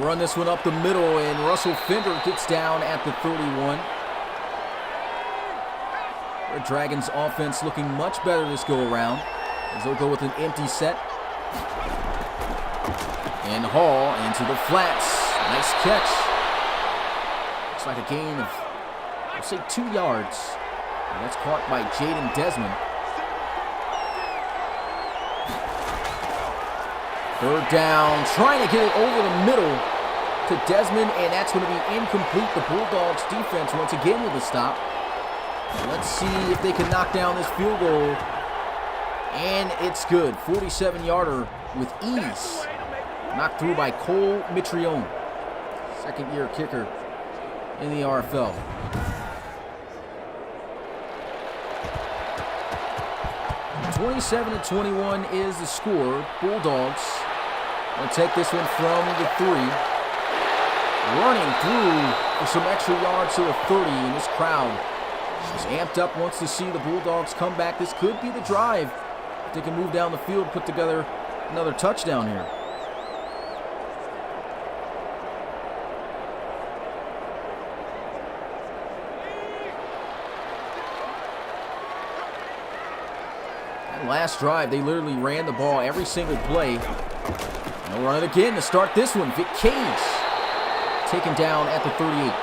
Run this one up the middle, and Russell Fender gets down at the 31. Red Dragons offense looking much better this go around as they'll go with an empty set. And Hall into the flats. Nice catch. Looks like a gain of, I'll say, 2 yards. And that's caught by Jaden Desmond. Third down, trying to get it over the middle to Desmond, and that's going to be incomplete. The Bulldogs defense once again with a stop. Let's see if they can knock down this field goal. And it's good. 47-yarder with ease. Knocked through by Cole Mitrione. Second-year kicker in the RFL. (27-21) is the score. Bulldogs going to take this one from the 3. Running through for some extra yards to the 30, and this crowd is amped up, wants to see the Bulldogs come back. This could be the drive. If they can move down the field, put together another touchdown here. That last drive, they literally ran the ball every single play. They'll run it again to start this one. Vic Cage taken down at the 38.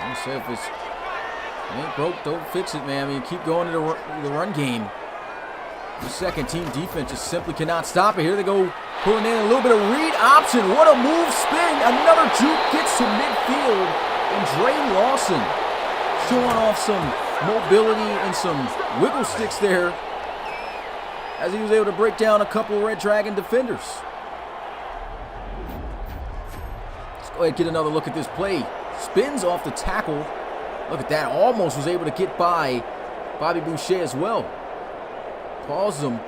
I say if it ain't broke, don't fix it, man. I mean, keep going to the run game. The second team defense just simply cannot stop it. Here they go, pulling in a little bit of read option. What a move, spin. Another juke gets to midfield. And Dre Lawson showing off some mobility and some wiggle sticks there as he was able to break down a couple Red Dragon defenders. Let's go ahead and get another look at this play. Spins off the tackle. Look at that. Almost was able to get by Bobby Boucher as well. Pauses him.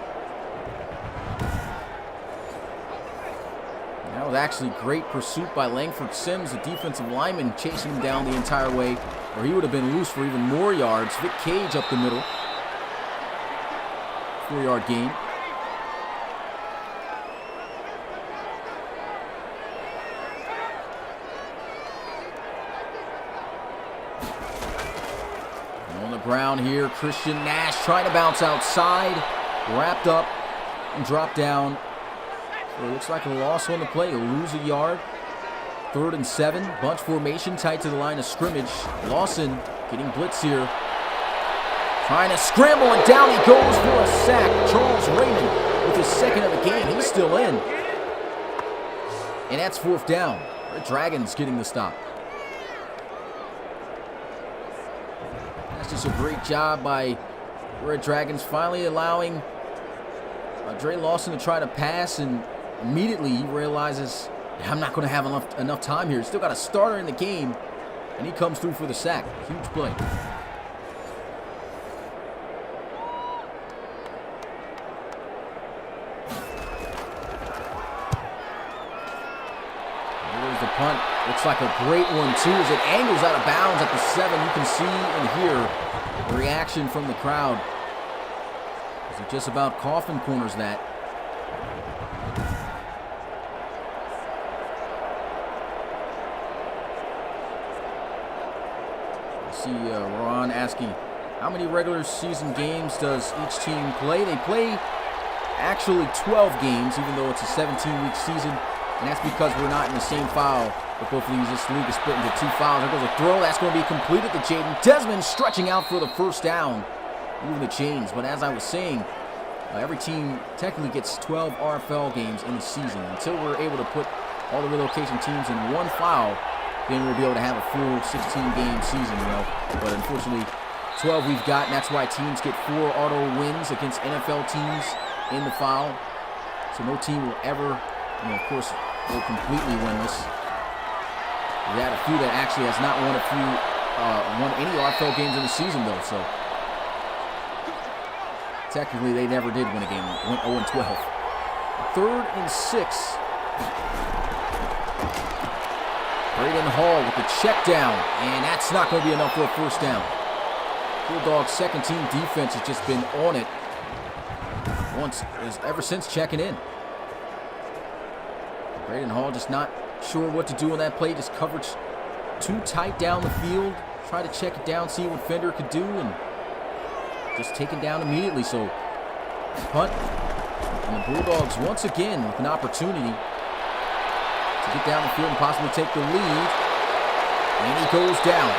That was actually great pursuit by Langford Sims, the defensive lineman, chasing him down the entire way, or he would have been loose for even more yards. Vic Cage up the middle. 4-yard gain. And on the ground here, Christian Nash trying to bounce outside. Wrapped up and dropped down. So it looks like a loss on the play. He'll lose a yard. 3rd and 7. Bunch formation tight to the line of scrimmage. Lawson getting blitz here. Trying to scramble, and down he goes for a sack. Charles Raymond with his second of the game. He's still in. And that's 4th down. The Dragons getting the stop. That's just a great job by Red Dragons, finally allowing Dre Lawson to try to pass, and immediately he realizes, I'm not going to have enough time here. Still got a starter in the game, and he comes through for the sack. Huge play. There's the punt. Looks like a great one, too, as it angles out of bounds at the 7. You can see and hear the reaction from the crowd. It just about coffin corners that. I see Ron asking, how many regular season games does each team play? They play actually 12 games, even though it's a 17-week season. And that's because we're not in the same file with both of these. This league is split into 2 files. There goes a throw. That's going to be completed to Jaden Desmond, stretching out for the first down. Moving the chains, but as I was saying, Every team technically gets 12 RFL games in the season. Until we're able to put all the relocation teams in one file, then we'll be able to have a full 16-game season, But unfortunately, 12 we've got, and that's why teams get 4 auto wins against NFL teams in the file. So no team will ever, of course, go completely winless. We had a few that actually has not won any RFL games in the season, though. So technically, they never did win a game. Went 0-12. 3rd and 6. Braden Hall with the check down, and that's not going to be enough for a first down. Bulldogs' second-team defense has just been on it ever since checking in. Braden Hall just not sure what to do on that play. Just coverage too tight down the field. Try to check it down, see what Fender could do, and just taken down immediately. So punt, and the Bulldogs once again with an opportunity to get down the field and possibly take the lead. And he goes down.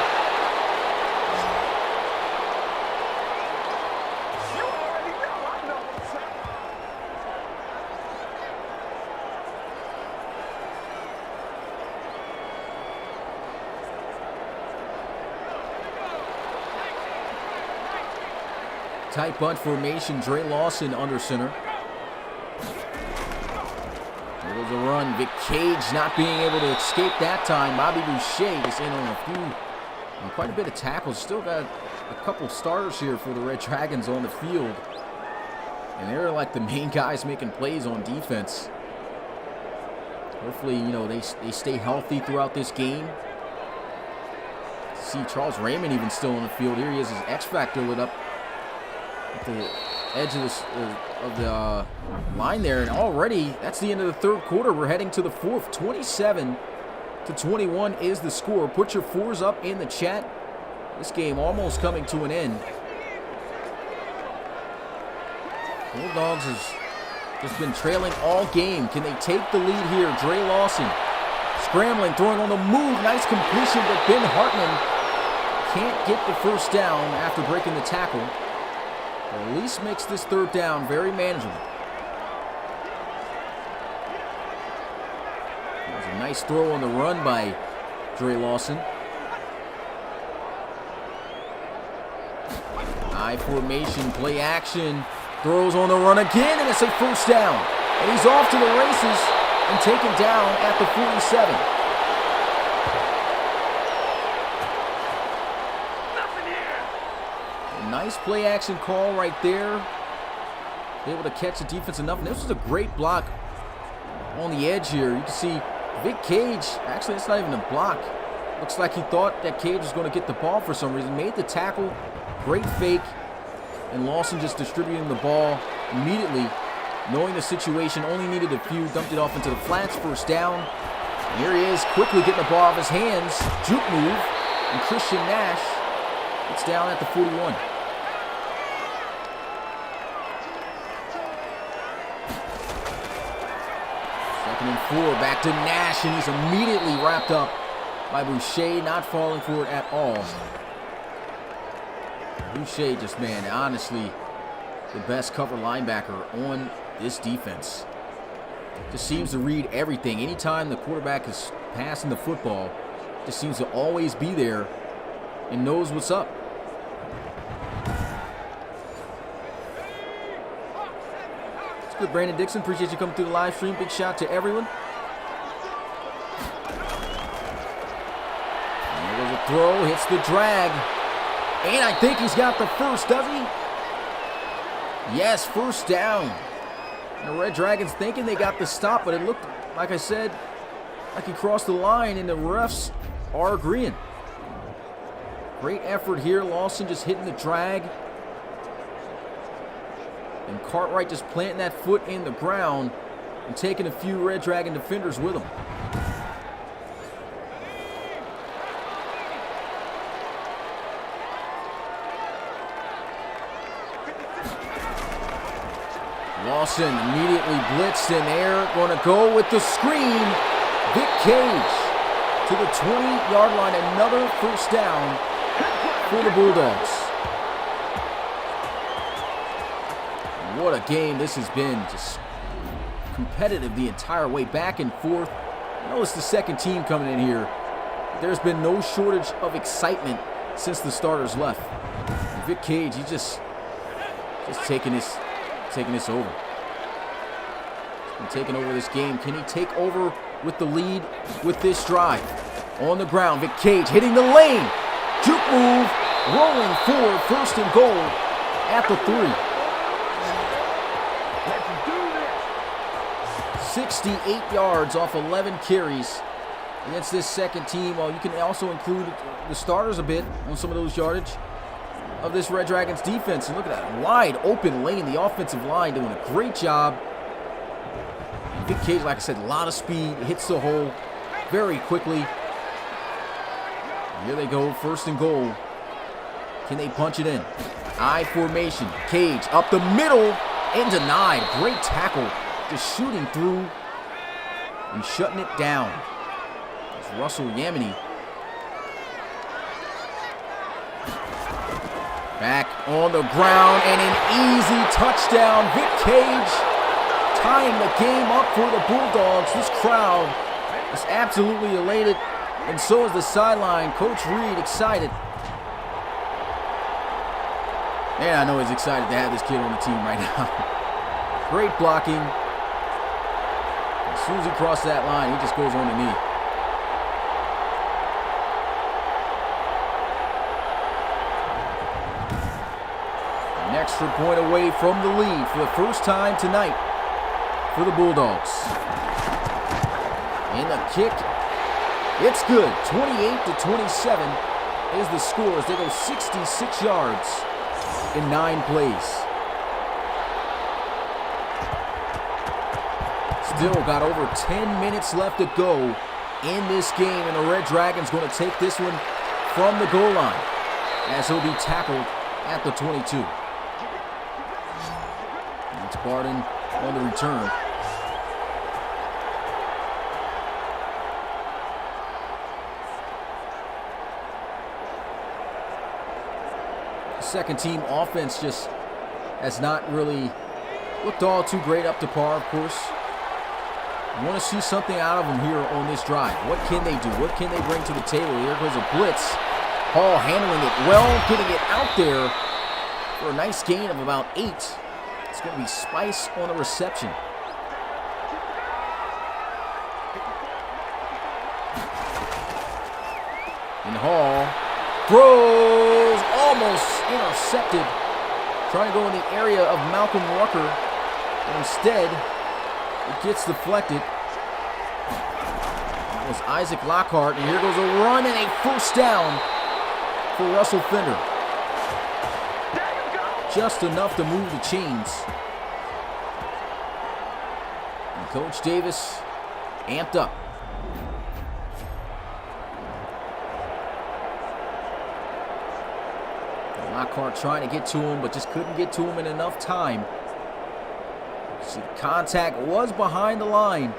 Tight bunt formation, Dre Lawson under center. There goes a run. Vic Cage not being able to escape that time. Bobby Boucher is in on quite a bit of tackles. Still got a couple starters here for the Red Dragons on the field. And they're like the main guys making plays on defense. Hopefully, they stay healthy throughout this game. See Charles Raymond even still on the field. Here he is, his X Factor lit up at the edge of the line there, and already that's the end of the third quarter. We're heading to the fourth. 27-21 is the score. Put your 4s up in the chat. This game almost coming to an end. Bulldogs has just been trailing all game. Can they take the lead here? Dre Lawson scrambling, throwing on the move. Nice completion, but Ben Hartman can't get the first down after breaking the tackle. But at least makes this third down very manageable. That was a nice throw on the run by Dre Lawson. I formation, play action. Throws on the run again, and it's a first down. And he's off to the races and taken down at the 47. Nice play action call right there. Able to catch the defense enough. And this was a great block on the edge here. You can see Vic Cage. Actually, it's not even a block. Looks like he thought that Cage was going to get the ball for some reason. Made the tackle. Great fake. And Lawson just distributing the ball immediately. Knowing the situation, only needed a few. Dumped it off into the flats. First down. And here he is, quickly getting the ball off his hands. Juke move. And Christian Nash gets down at the 41. And 4, back to Nash, and he's immediately wrapped up by Boucher, not falling for it at all. Boucher just, honestly, the best cover linebacker on this defense. Just seems to read everything. Anytime the quarterback is passing the football, just seems to always be there and knows what's up. Good, Brandon Dixon. Appreciate you coming through the live stream. Big shout to everyone. And there goes a throw. Hits the drag. And I think he's got the first, does he? Yes, first down. And the Red Dragons thinking they got the stop, but it looked, like I said, like he crossed the line, and the refs are agreeing. Great effort here. Lawson just hitting the drag. And Cartwright just planting that foot in the ground and taking a few Red Dragon defenders with him. Lawson immediately blitzed in there. Going to go with the screen. Vic Cage to the 20-yard line. Another first down for the Bulldogs. What a game this has been. Just competitive the entire way, back and forth. I know it's the second team coming in here. There's been no shortage of excitement since the starters left. And Vic Cage, he's just taking this over. He's been taking over this game. Can he take over with the lead with this drive? On the ground, Vic Cage hitting the lane. Juke move, rolling forward, first and goal at the 3. 68 yards off 11 carries against this second team. Well, you can also include the starters a bit on some of those yardage of this Red Dragons defense. And look at that wide open lane. The offensive line doing a great job. And Vic Cage, like I said, a lot of speed, hits the hole very quickly. And here they go, first and goal. Can they punch it in? I formation. Cage up the middle and denied. Great tackle. Just shooting through and shutting it down. It's Russell Yamini. Back on the ground and an easy touchdown. Vic Cage tying the game up for the Bulldogs. This crowd is absolutely elated, and so is the sideline. Coach Reed excited. Man, I know he's excited to have this kid on the team right now. Great blocking. As soon as he crosses that line, he just goes on the knee. An extra point away from the lead for the first time tonight for the Bulldogs. And the kick, it's good. 28-27 is the score as they go 66 yards in 9 plays. Still got over 10 minutes left to go in this game, and the Red Dragons going to take this one from the goal line as he'll be tackled at the 22. It's Barden on the return. The second team offense just has not really looked all too great up to par, of course. I want to see something out of them here on this drive. What can they do? What can they bring to the table? Here goes a blitz. Hall handling it well, getting it out there for a nice gain of about 8. It's going to be Spice on the reception. And Hall throws, almost intercepted. Trying to go in the area of Malcolm Rucker. But instead, it gets deflected. That was Isaac Lockhart, and here goes a run and a first down for Russell Fender. Just enough to move the chains. And Coach Davis amped up. And Lockhart trying to get to him, but just couldn't get to him in enough time. See, the contact was behind the line.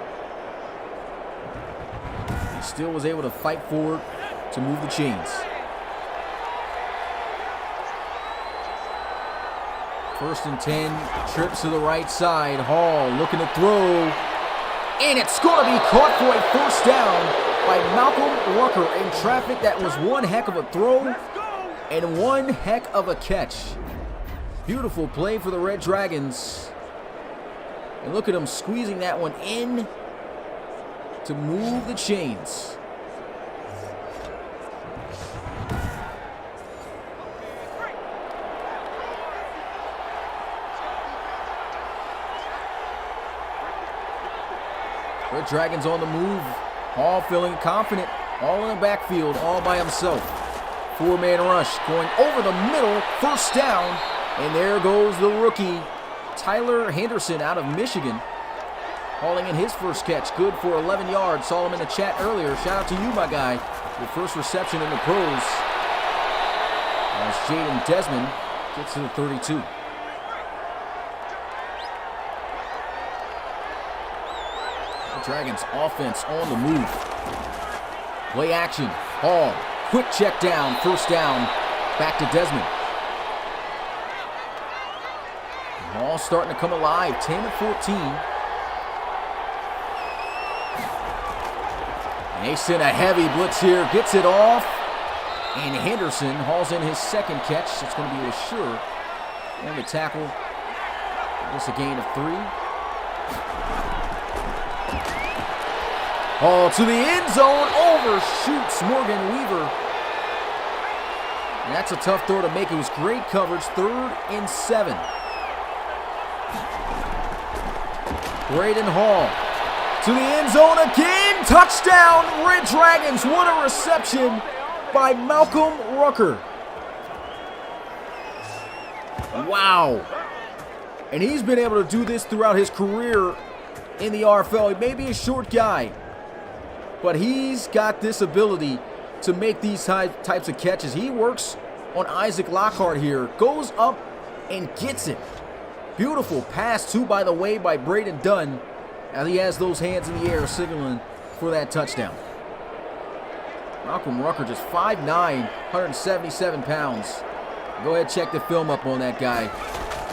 He still was able to fight forward to move the chains. First and 10, trips to the right side. Hall looking to throw. And it's going to be caught for a first down by Malcolm Rucker in traffic. That was one heck of a throw and one heck of a catch. Beautiful play for the Red Dragons. And look at him squeezing that one in to move the chains. Red Dragons on the move. Hall feeling confident. All in the backfield, all by himself. 4-man rush going over the middle. First down. And there goes the rookie, Tyler Henderson out of Michigan. Hauling in his first catch. Good for 11 yards. Saw him in the chat earlier. Shout out to you, my guy. Your first reception in the pros. As Jaden Desmond gets to the 32. Dragons offense on the move. Play action. Hall. Quick check down. First down. Back to Desmond. Hall Ball starting to come alive. 10-14. And they send a heavy blitz here. Gets it off. And Henderson hauls in his second catch. It's going to be a sure. And the tackle. Just a gain of 3. Ball to the end zone. Overshoots Morgan Weaver. And that's a tough throw to make. It was great coverage. 3rd and 7. Braden Hall to the end zone again. Touchdown, Red Dragons. What a reception by Malcolm Rucker. Wow. And he's been able to do this throughout his career in the RFL. He may be a short guy, but he's got this ability to make these types of catches. He works on Isaac Lockhart here. Goes up and gets it. Beautiful pass, too, by the way, by Braden Dunn. As he has those hands in the air signaling for that touchdown. Malcolm Rucker, just 5'9", 177 pounds. Go ahead, check the film up on that guy.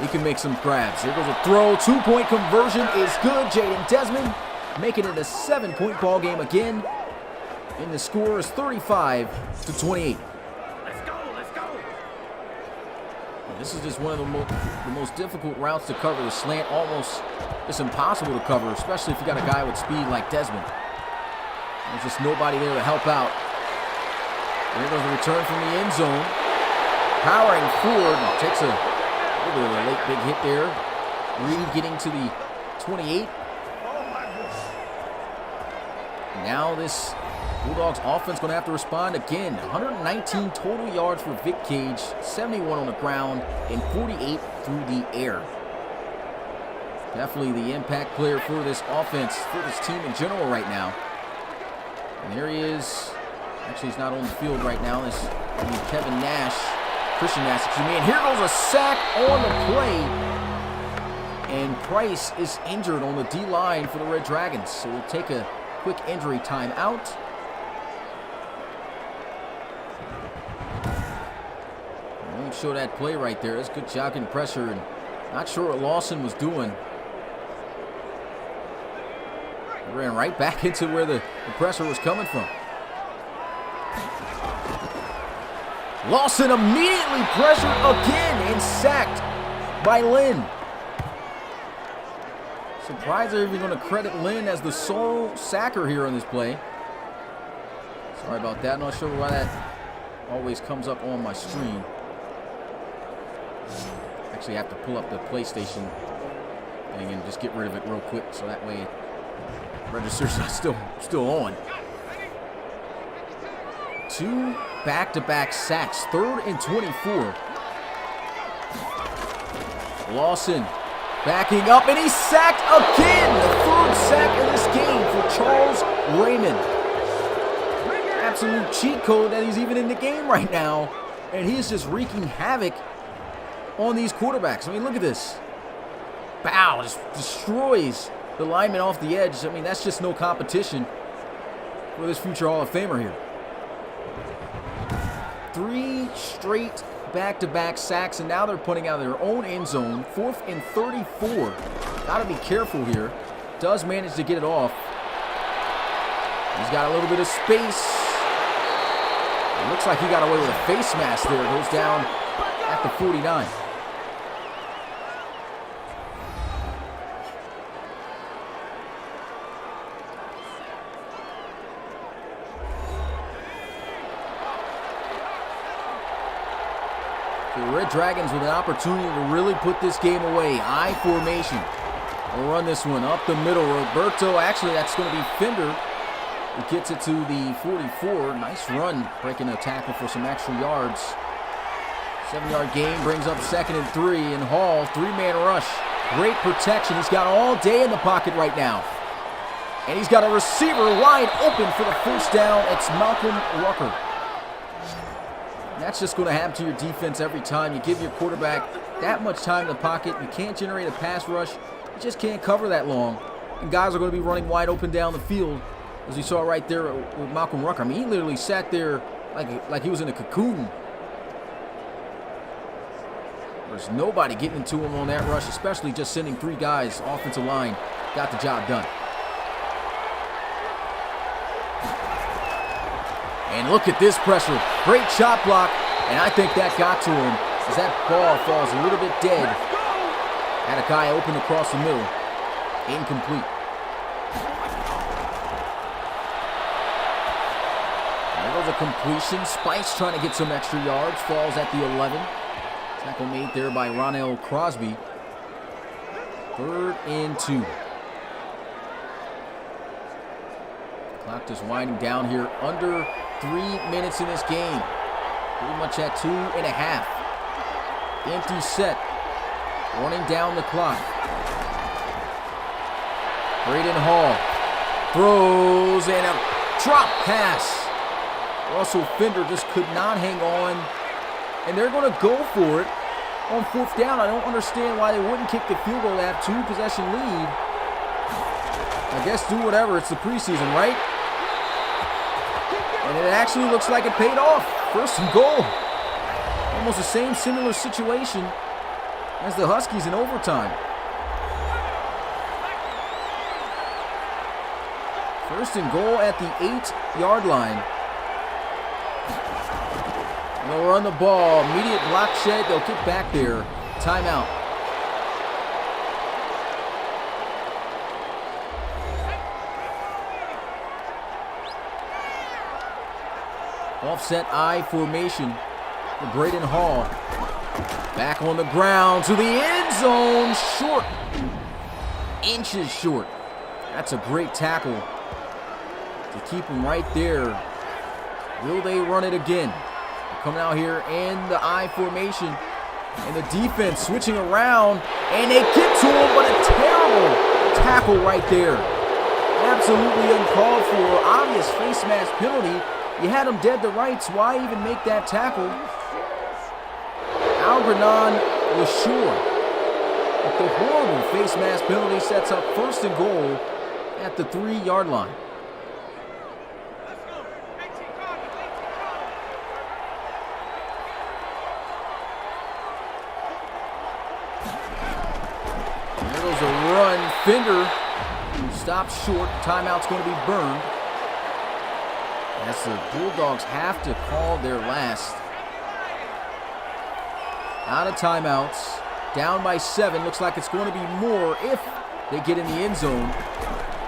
He can make some grabs. Here goes a throw. 2-point conversion is good. Jaden Desmond making it a 7-point ball game again. And the score is 35-28. Let's go. This is just one of the most difficult routes to cover. The slant almost it's impossible to cover, especially if you got a guy with speed like Desmond. There's just nobody there to help out. There goes the return from the end zone. Powering forward, takes a little bit of a late big hit there. Reed getting to the 28. Now this Bulldogs offense going to have to respond again. 119 total yards for Vic Cage, 71 on the ground, and 48 through the air. Definitely the impact player for this offense, for this team in general right now. And there he is. Actually, he's not on the field right now. This is Kevin Nash. Christian Nash, excuse me. And here goes a sack on the play. And Price is injured on the D-line for the Red Dragons. So we'll take a quick injury timeout. I won't show that play right there. That's good jogging pressure. And not sure what Lawson was doing. He ran right back into where the pressure was coming from. Lawson immediately pressured again and sacked by Lynn. Surprised they're even going to credit Lynn as the sole sacker here on this play. Sorry about that. Not sure why that always comes up on my screen. Actually, I have to pull up the PlayStation thing and just get rid of it real quick so that way it registers still on. 2 back-to-back sacks. 3rd and 24. Lawson backing up, and he's sacked again. The 3rd sack of this game for Charles Raymond. Absolute cheat code that he's even in the game right now. And he's just wreaking havoc on these quarterbacks. I mean, look at this. Bow, just destroys the lineman off the edge. I mean, that's just no competition for this future Hall of Famer here. 3 straight back-to-back sacks, and now they're putting out their own end zone. 4th and 34. Got to be careful here. Does manage to get it off. He's got a little bit of space. It looks like he got away with a face mask there. Goes down at the 49. The Red Dragons with an opportunity to really put this game away. I formation. We'll run this one up the middle. Roberto, actually that's going to be Fender. He gets it to the 44. Nice run, breaking a tackle for some extra yards. 7-yard gain brings up 2nd and 3. And Hall, 3-man rush. Great protection. He's got all day in the pocket right now. And he's got a receiver wide open for the first down. It's Malcolm Rucker. That's just going to happen to your defense every time. You give your quarterback that much time in the pocket. You can't generate a pass rush. You just can't cover that long. And guys are going to be running wide open down the field, as you saw right there with Malcolm Rucker. I mean, he literally sat there like he was in a cocoon. There's nobody getting into him on that rush, especially just sending 3 guys. Offensive line got the job done. And look at this pressure. Great chop block, and I think that got to him as that ball falls a little bit dead. Had a guy open across the middle. Incomplete. There goes a completion. Spice trying to get some extra yards. Falls at the 11. Tackle made there by Ronell Crosby. 3rd and 2. Clock just winding down here. Under 3 minutes in this game. Pretty much at 2.5. Empty set. Running down the clock. Braden Hall throws and a drop pass. Russell Fender just could not hang on. And they're going to go for it on 4th down. I don't understand why they wouldn't kick the field goal. They have 2-possession lead. I guess do whatever. It's the preseason, right? And it actually looks like it paid off. 1st and goal. Almost the same similar situation as the Huskies in overtime. 1st and goal at the 8-yard line. They'll run the ball. Immediate block shed. They'll kick back there. Timeout. Offset I formation for Braden Hall. Back on the ground to the end zone. Short. Inches short. That's a great tackle to keep him right there. Will they run it again? They're coming out here in the I formation. And the defense switching around. And they get to him, but a terrible tackle right there. Absolutely uncalled for. Obvious face mask penalty. You had him dead to rights. Why even make that tackle? Algernon was sure. But the horrible face mask penalty sets up 1st and goal at the 3-yard line. There goes a run. Fender stops short. Timeout's going to be burned. As the Bulldogs have to call their last. Out of timeouts. Down by 7. Looks like it's going to be more if they get in the end zone.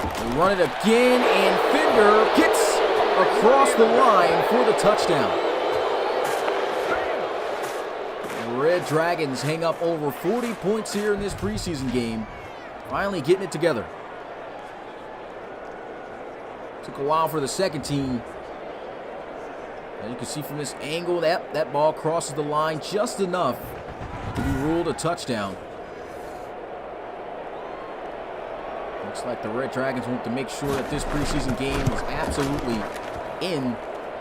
They run it again, and Fender gets across the line for the touchdown. The Red Dragons hang up over 40 points here in this preseason game. Finally getting it together. Took a while for the second team. As you can see from this angle, that ball crosses the line just enough to be ruled a touchdown. Looks like the Red Dragons want to make sure that this preseason game is absolutely in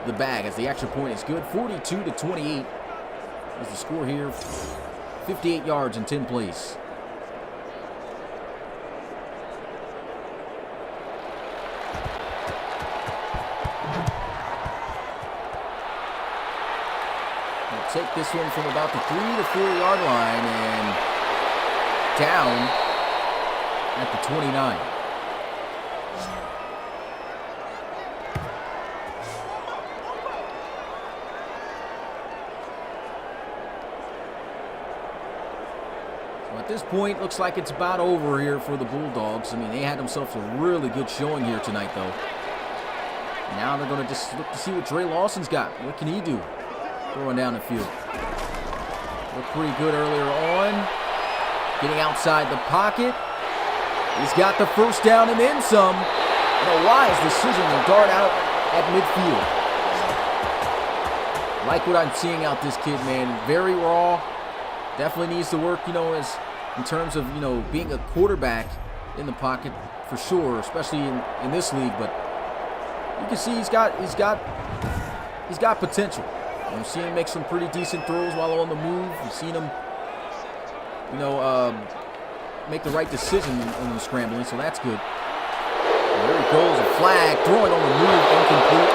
the bag, as the extra point is good. 42-28 is the score here. 58 yards in 10 plays. Take this one from about the 3 to 4 yard line and down at the 29. So at this point, looks like it's about over here for the Bulldogs. I mean, they had themselves a really good showing here tonight, though. Now they're going to just look to see what Dre Lawson's got. What can he do? Throwing down the field. Looked pretty good earlier on. Getting outside the pocket. He's got the 1st down and then some. And a wise decision to dart out at midfield. Like what I'm seeing out this kid, man. Very raw. Definitely needs to work, as in terms of, being a quarterback in the pocket for sure, especially in this league. But you can see he's got potential. You've seen him make some pretty decent throws while on the move. You've seen him, make the right decision in the scrambling, so that's good. And there he goes, a flag, throwing on the move, incomplete.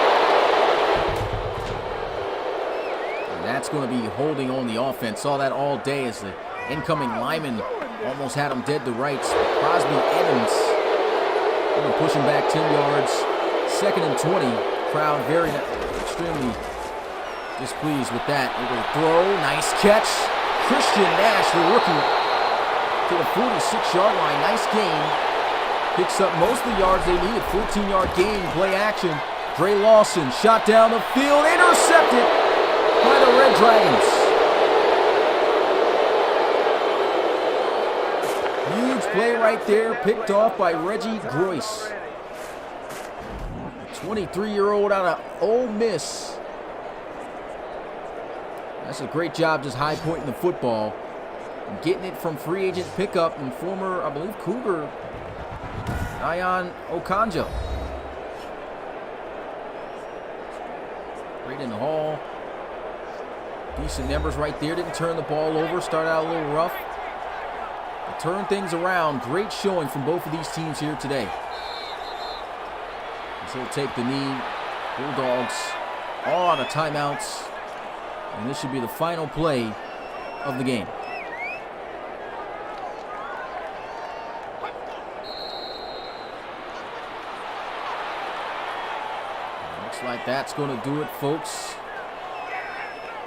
And That's going to be holding on the offense. Saw that all day as the incoming lineman almost had him dead to rights. Crosby Evans going to push him back 10 yards. 2nd and 20. Crowd very extremely displeased with that. Able to throw. Nice catch. Christian Nash, the rookie, to the 46-yard line. Nice gain. Picks up most of the yards they needed. 14-yard gain. Play action. Dre Lawson shot down the field. Intercepted by the Red Dragons. Huge play right there. Picked off by Reggie Groyce. 23-year-old out of Ole Miss. That's a great job just high pointing the football and getting it from free agent pickup and former, I believe, Cougar, Ion Okonjo. Right in the hall. Decent numbers right there. Didn't turn the ball over. Started out a little rough. But turned things around. Great showing from both of these teams here today. So he'll take the knee. Bulldogs all out of timeouts. And this should be the final play of the game. Looks like that's going to do it, folks.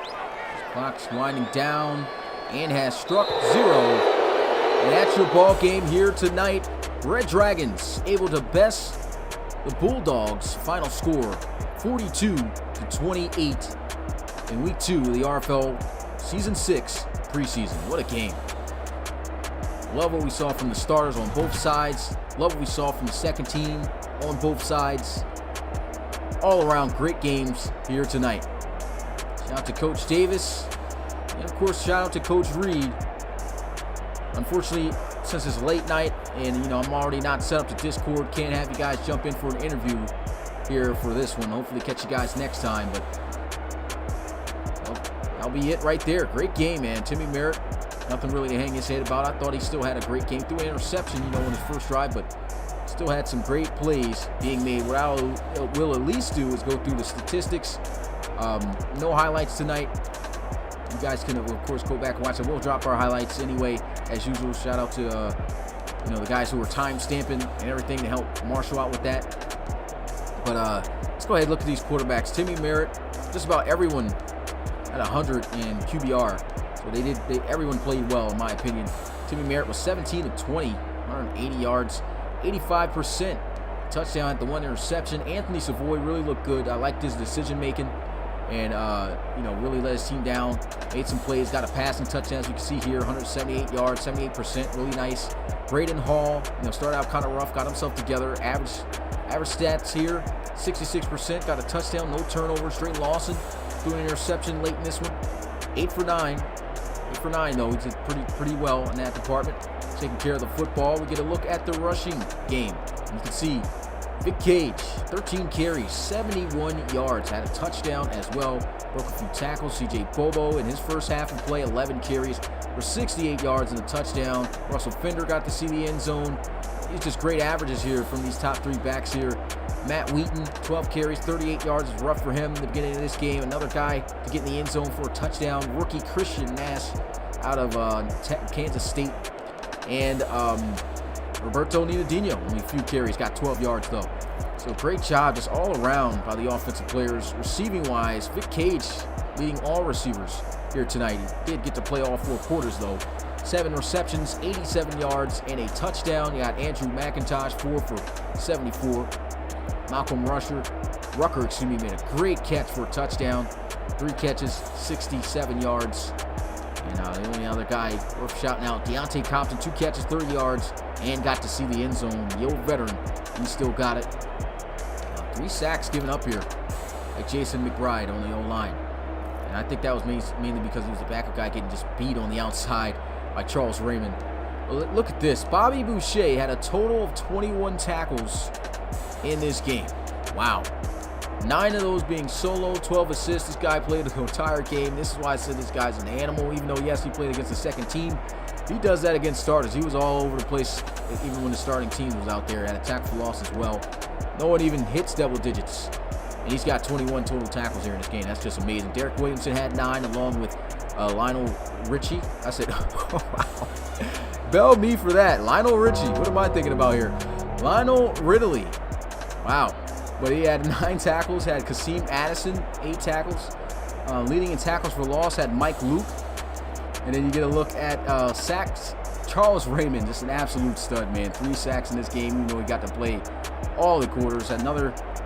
This clock's winding down and has struck 0. And that's your ball game here tonight. Red Dragons able to best the Bulldogs. Final score 42-28 in Week 2 of the RFL Season 6 preseason. What a game. Love what we saw from the starters on both sides. Love what we saw from the second team on both sides. All around great games here tonight. Shout out to Coach Davis. And of course, shout out to Coach Reed. Unfortunately, since it's late night and I'm already not set up to Discord, can't have you guys jump in for an interview here for this one. Hopefully catch you guys next time, but that'll be it right there. Great game, man. Timmy Merritt, nothing really to hang his head about. I thought he still had a great game. Threw an interception, in his first drive, but still had some great plays being made. What I will at least do is go through the statistics. No highlights tonight. You guys can, of course, go back and watch it. We'll drop our highlights anyway, as usual. Shout out to, the guys who were time stamping and everything to help Marshall out with that. But let's go ahead and look at these quarterbacks. Timmy Merritt, just about everyone at 100 in QBR. So everyone played well, in my opinion. Timmy Merritt was 17 of 20, 180 yards, 85%. Touchdown at the 1 interception. Anthony Savoy really looked good. I liked his decision making. And, really let his team down. Made some plays, got a passing touchdown, as you can see here, 178 yards, 78%, really nice. Braden Hall, started out kind of rough, got himself together. Average stats here, 66%, got a touchdown, no turnovers. Dre Lawson threw an interception late in this one. 8 for 9. 8 for 9, though. He did pretty well in that department. Taking care of the football. We get a look at the rushing game. You can see Vic Cage, 13 carries, 71 yards, had a touchdown as well. Broke a few tackles. CJ Bobo in his first half of play, 11 carries for 68 yards and a touchdown. Russell Fender got to see the end zone. It's just great averages here from these top 3 backs here. Matt Wheaton, 12 carries, 38 yards. Is rough for him in the beginning of this game. Another guy to get in the end zone for a touchdown. Rookie Christian Nash out of Kansas State. And Roberto Ninadinho, only a few carries, got 12 yards though. So great job just all around by the offensive players. Receiving wise, Vic Cage leading all receivers here tonight. He did get to play all 4 quarters though. 7 receptions, 87 yards, and a touchdown. You got Andrew McIntosh, 4 for 74. Malcolm Rucker, made a great catch for a touchdown. 3 catches, 67 yards. And the only other guy worth shouting out, Deontay Compton, 2 catches, 30 yards, and got to see the end zone. The old veteran, he still got it. 3 sacks given up here, like Jason McBride on the O-line. And I think that was mainly because he was the backup guy getting just beat on the outside by Charles Raymond. Well, look at this. Bobby Boucher had a total of 21 tackles in this game. Wow. 9 of those being solo, 12 assists. This guy played the entire game. This is why I said this guy's an animal, even though, yes, he played against the second team. He does that against starters. He was all over the place, even when the starting team was out there. Had a tackle for loss as well. No one even hits double digits And he's got 21 total tackles here in this game. That's just amazing. Derek Williamson had 9 along with Lionel Richie. I said, wow. Bell me for that. Lionel Richie. What am I thinking about here? Lionel Ridley. Wow. But he had 9 tackles. Had Kasim Addison, 8 tackles. Leading in tackles for loss had Mike Luke. And then you get a look at sacks. Charles Raymond, just an absolute stud, man. 3 sacks in this game, even though he got to play all the quarters.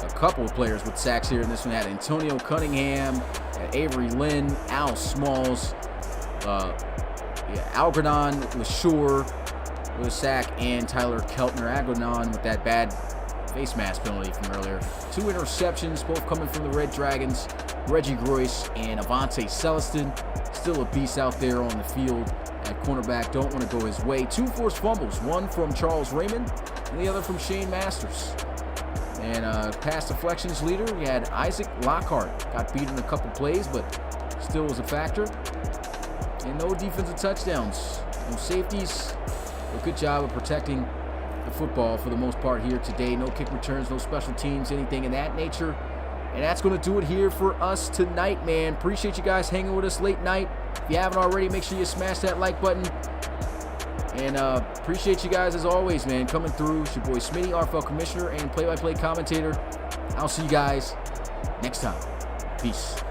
A couple of players with sacks here in this one. Had Antonio Cunningham, had Avery Lynn, Al Smalls, Algernon LaSure with a sack, and Tyler Keltner. Algernon with that bad face mask penalty from earlier. 2 interceptions, both coming from the Red Dragons. Reggie Groyce and Avante Celestin. Still a beast out there on the field at cornerback. Don't want to go his way. 2 forced fumbles, one from Charles Raymond and the other from Shane Masters. And pass deflections leader, we had Isaac Lockhart. Got beat in a couple plays, but still was a factor. And no defensive touchdowns. No safeties. A good job of protecting the football for the most part here today. No kick returns, no special teams, anything in that nature. And that's going to do it here for us tonight, man. Appreciate you guys hanging with us late night. If you haven't already, make sure you smash that like button. And appreciate you guys as always, man, coming through. It's your boy Smitty, RFL Commissioner and play-by-play commentator. I'll see you guys next time. Peace.